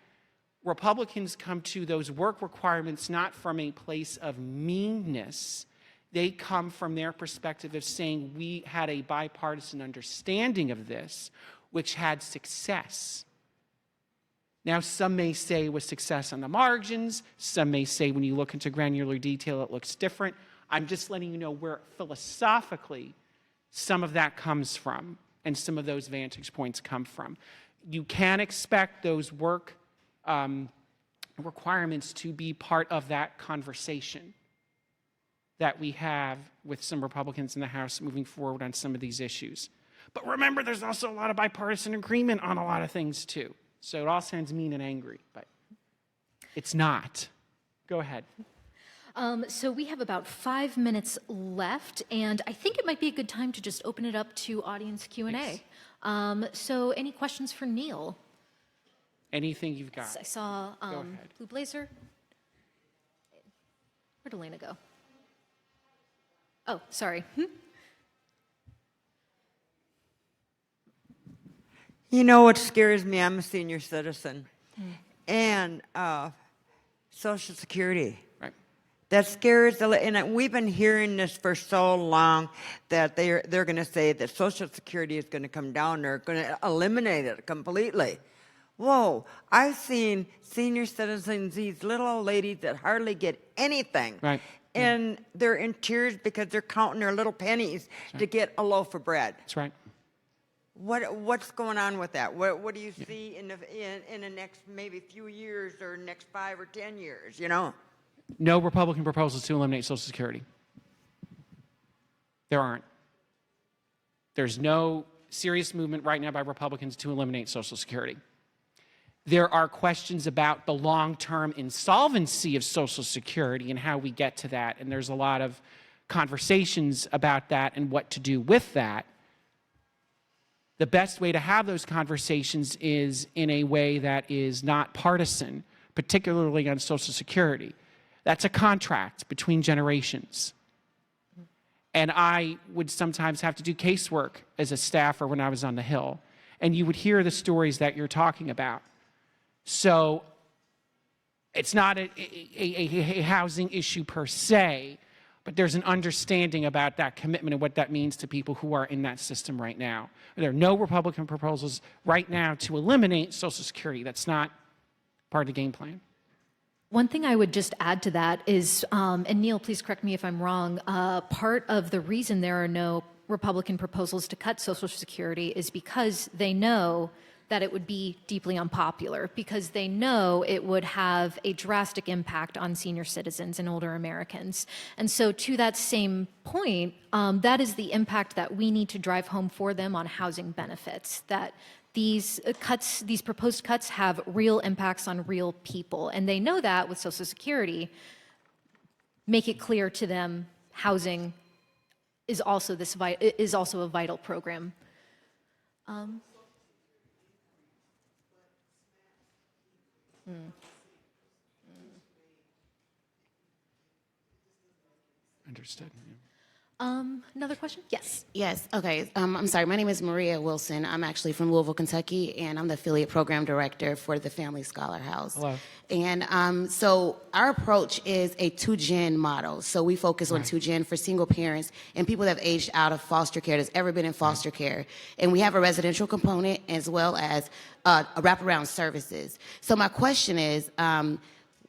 Republicans come to those work requirements not from a place of meanness. They come from their perspective of saying we had a bipartisan understanding of this, which had success. Now, some may say it was success on the margins. Some may say when you look into granular detail, it looks different. I'm just letting you know where philosophically some of that comes from and some of those vantage points come from. You can expect those work requirements to be part of that conversation that we have with some Republicans in the House moving forward on some of these issues. But remember, there's also a lot of bipartisan agreement on a lot of things, too. So it all sounds mean and angry, but it's not. Go ahead. So we have about 5 minutes left, and I think it might be a good time to just open it up to audience Q&A. So any questions for Neil? Anything you've got. I saw Go ahead. Blue Blazer. Where'd Elena go? Oh, sorry. You know what scares me? I'm a senior citizen. And Social Security. Right. That scares and we've been hearing this for so long that they're going to say that Social Security is going to come down. They're going to eliminate it completely. Whoa, I've seen senior citizens, these little old ladies that hardly get anything. Right. And they're in tears because they're counting their little pennies to get a loaf of bread. That's right. What's going on with that? What do you see in the next maybe few years or next 5 or 10 years, you know? No Republican proposals to eliminate Social Security. There aren't. There's no serious movement right now by Republicans to eliminate Social Security. There are questions about the long-term insolvency of Social Security and how we get to that, and there's a lot of conversations about that and what to do with that. The best way to have those conversations is in a way that is not partisan, particularly on Social Security. That's a contract between generations. And I would sometimes have to do casework as a staffer when I was on the Hill, and you would hear the stories that you're talking about. So it's not a housing issue per se, but there's an understanding about that commitment and what that means to people who are in that system right now. There are no Republican proposals right now to eliminate Social Security. That's not part of the game plan. One thing I would just add to that is, and Neil, please correct me if I'm wrong, part of the reason there are no Republican proposals to cut Social Security is because they know that it would be deeply unpopular, because they know it would have a drastic impact on senior citizens and older Americans. And so to that same point, that is the impact that we need to drive home for them on housing benefits, that these cuts, these proposed cuts have real impacts on real people. And they know that with Social Security. Make it clear to them housing is also a vital program. Understood. Another question? Yes. Yes, okay. I'm sorry, my name is Maria Wilson. I'm actually from Louisville, Kentucky, and I'm the affiliate program director for the Family Scholar House. Hello. And so our approach is a 2-gen model. So we focus on 2-gen for single parents and people that have aged out of foster care, that's ever been in foster care. And we have a residential component as well as wraparound services. So my question is,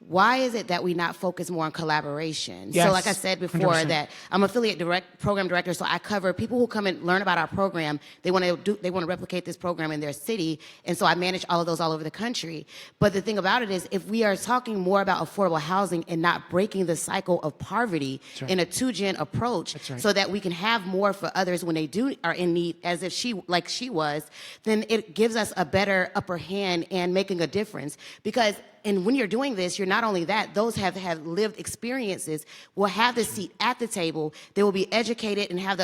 why is it that we not focus more on collaboration? Yes, So like I said before, 100%. that I'm affiliate program director, so I cover people who come and learn about our program. They want to replicate this program in their city, and so I manage all of those all over the country. But the thing about it is, if we are talking more about affordable housing and not breaking the cycle of poverty right. in a two-gen approach, right. so that we can have more for others when they are in need, as if she was, then it gives us a better upper hand and making a difference. Because and when you're doing this, you're not only that, those have lived experiences will have the seat at the table. They will be educated and have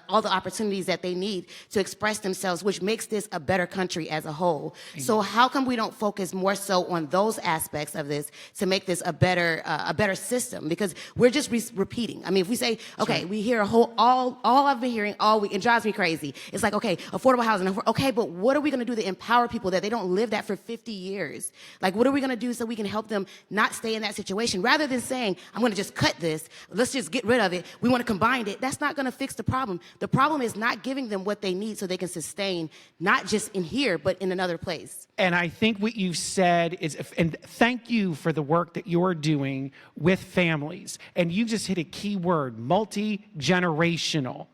all the opportunities that they need to express themselves, which makes this a better country as a whole. So how come we don't focus more so on those aspects of this to make this a better system? Because we're just repeating. I mean, if we say, okay, we hear all I've been hearing all week, it drives me crazy. It's like, okay, affordable housing, okay, but what are we going to do to empower people that they don't live that for 50 years? Like, what are we going to do so we can help them not stay in that situation? Rather than saying, I'm going to just cut this, let's just get rid of it, we want to combine it, that's not going to fix the problem. The problem is not giving them what they need so they can sustain, not just in here, but in another place. And I think what you've said is, and thank you for the work that you're doing with families. And you just hit a key word, multi-generational.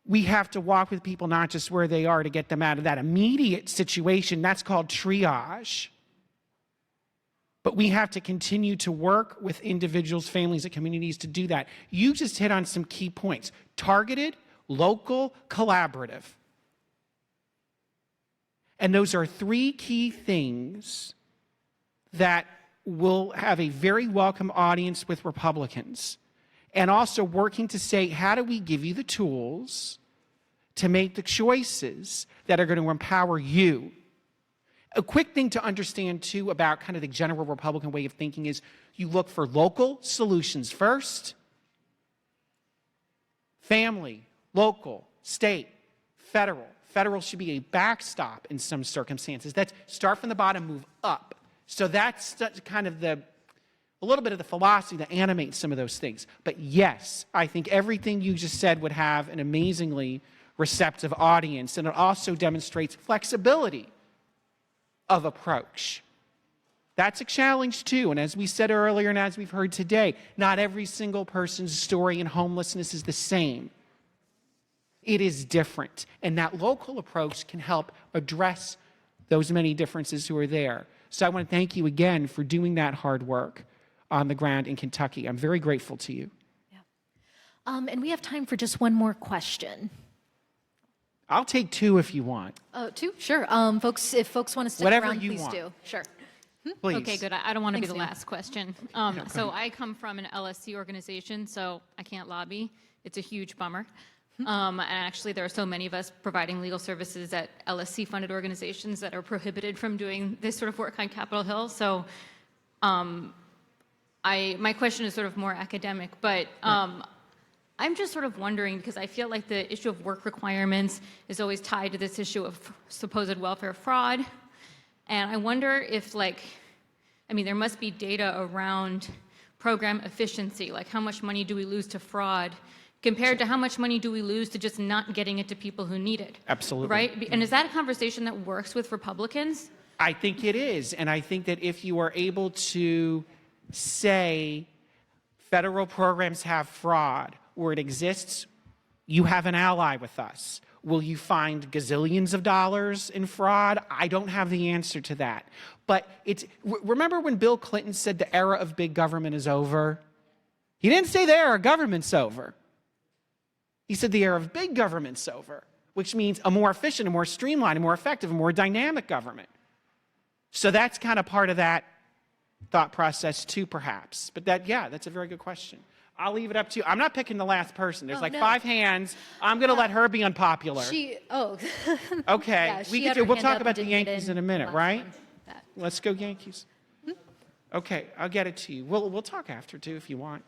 We have to walk with people not just where they are to get them out of that immediate situation. That's called triage. But we have to continue to work with individuals, families, and communities to do that. You just hit on some key points. Targeted, local, collaborative. And those are three key things that will have a very welcome audience with Republicans. And also working to say, how do we give you the tools to make the choices that are going to empower you? A quick thing to understand, too, about kind of the general Republican way of thinking is you look for local solutions first, family, local, state, federal. Federal should be a backstop in some circumstances. That's start from the bottom, move up. So that's kind of a little bit of the philosophy that animates some of those things. But yes, I think everything you just said would have an amazingly receptive audience, and it also demonstrates flexibility of approach. That's a challenge too, and as we said earlier and as we've heard today, not every single person's story in homelessness is the same. It is different, and that local approach can help address those many differences who are there. So I want to thank you again for doing that hard work on the ground in Kentucky. I'm very grateful to you. Yeah. And we have time for just one more question. I'll take two if you want. Two? Sure. If folks want to stick Whatever around, you please want. do. Sure. Please. Okay, good. I don't want to be Thanks, the Sam. last question. So I come from an LSC organization, so I can't lobby. It's a huge bummer. And actually, there are so many of us providing legal services at LSC-funded organizations that are prohibited from doing this sort of work on Capitol Hill. So my question is sort of more academic, but I'm just sort of wondering, because I feel like the issue of work requirements is always tied to this issue of supposed welfare fraud. And I wonder if, there must be data around program efficiency, like how much money do we lose to fraud compared to how much money do we lose to just not getting it to people who need it? Absolutely. Right? And is that a conversation that works with Republicans? I think it is, and I think that if you are able to say federal programs have fraud where it exists, you have an ally with us. Will you find gazillions of dollars in fraud? I don't have the answer to that. But remember when Bill Clinton said the era of big government is over? He didn't say the era of government's over. He said the era of big government's over, which means a more efficient, a more streamlined, a more effective, a more dynamic government. So that's kind of part of that thought process too, perhaps. But that's a very good question. I'll leave it up to you. I'm not picking the last person. There's no. 5 hands. I'm going to let her be unpopular. Okay. Yeah, we'll talk about the Yankees in a minute, right? That. Let's go Yankees. Okay, I'll get it to you. We'll talk after too if you want.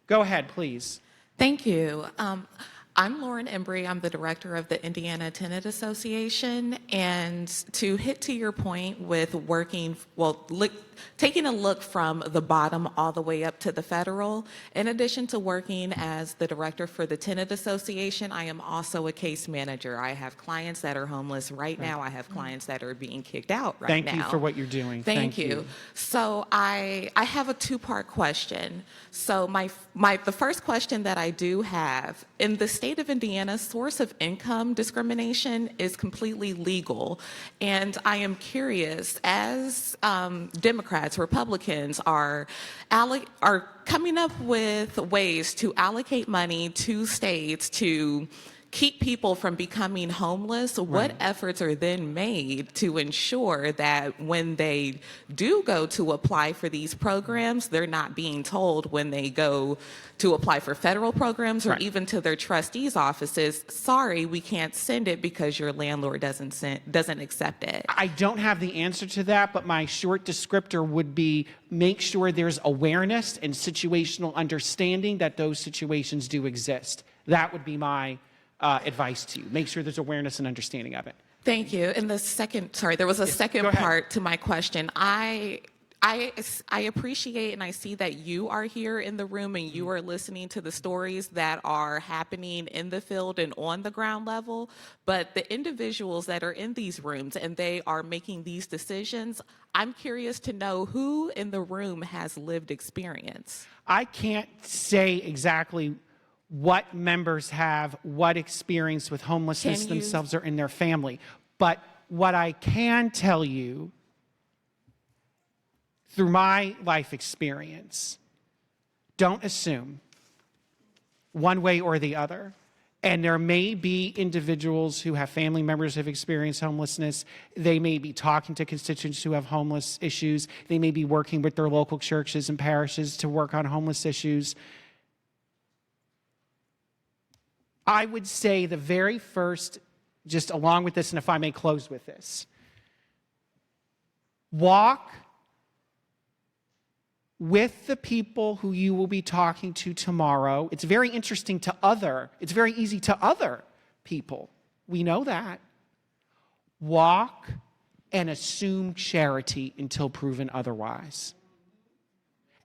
Go ahead, please. Thank you. I'm Lauren Embry. I'm the director of the Indiana Tenant Association. And to hit to your point with taking a look from the bottom all the way up to the federal. In addition to working as the director for the Tenant Association, I am also a case manager. I have clients that are homeless right now. I have clients that are being kicked out right now. Thank you for what you're doing. Thank you. So I have a two-part question. So the first question that I do have, in the state of Indiana, source of income discrimination is completely legal. And I am curious, as Democrats, Republicans are coming up with ways to allocate money to states to keep people from becoming homeless, what efforts are then made to ensure that when they do go to apply for these programs, they're not being told when they go to apply for federal programs or even to their trustees' offices, sorry, we can't send it because your landlord doesn't accept it? I don't have the answer to that, but my short descriptor would be make sure there's awareness and situational understanding that those situations do exist. That would be my advice to you. Make sure there's awareness and understanding of it. Thank you. And the second, there was a second part to my question. I appreciate and I see that you are here in the room and you are listening to the stories that are happening in the field and on the ground level, but the individuals that are in these rooms and they are making these decisions, I'm curious to know who in the room has lived experience. I can't say exactly what members have, what experience with homelessness themselves or in their family. But what I can tell you through my life experience, don't assume one way or the other. And there may be individuals who have family members who have experienced homelessness. They may be talking to constituents who have homeless issues. They may be working with their local churches and parishes to work on homeless issues. I would say the very first, just along with this, and if I may close with this, walk with the people who you will be talking to tomorrow. It's very interesting it's very easy to other people. We know that. Walk and assume charity until proven otherwise.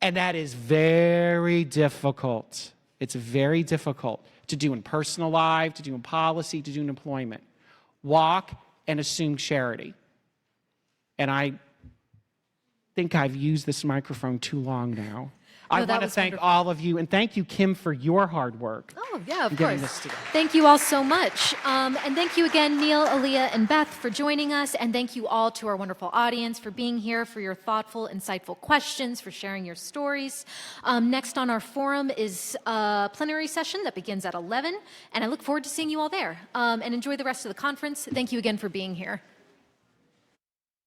And that is very difficult. It's very difficult to do in personal life, to do in policy, to do in employment. Walk and assume charity. And I think I've used this microphone too long now. I want to thank all of you, and thank you, Kim, for your hard work. Oh, yeah, of getting course. this together. Thank you all so much. And thank you again, Neil, Aaliyah, and Beth for joining us. And thank you all to our wonderful audience for being here, for your thoughtful, insightful questions, for sharing your stories. Next on our forum is a plenary session that begins at 11, and I look forward to seeing you all there. And enjoy the rest of the conference. Thank you again for being here.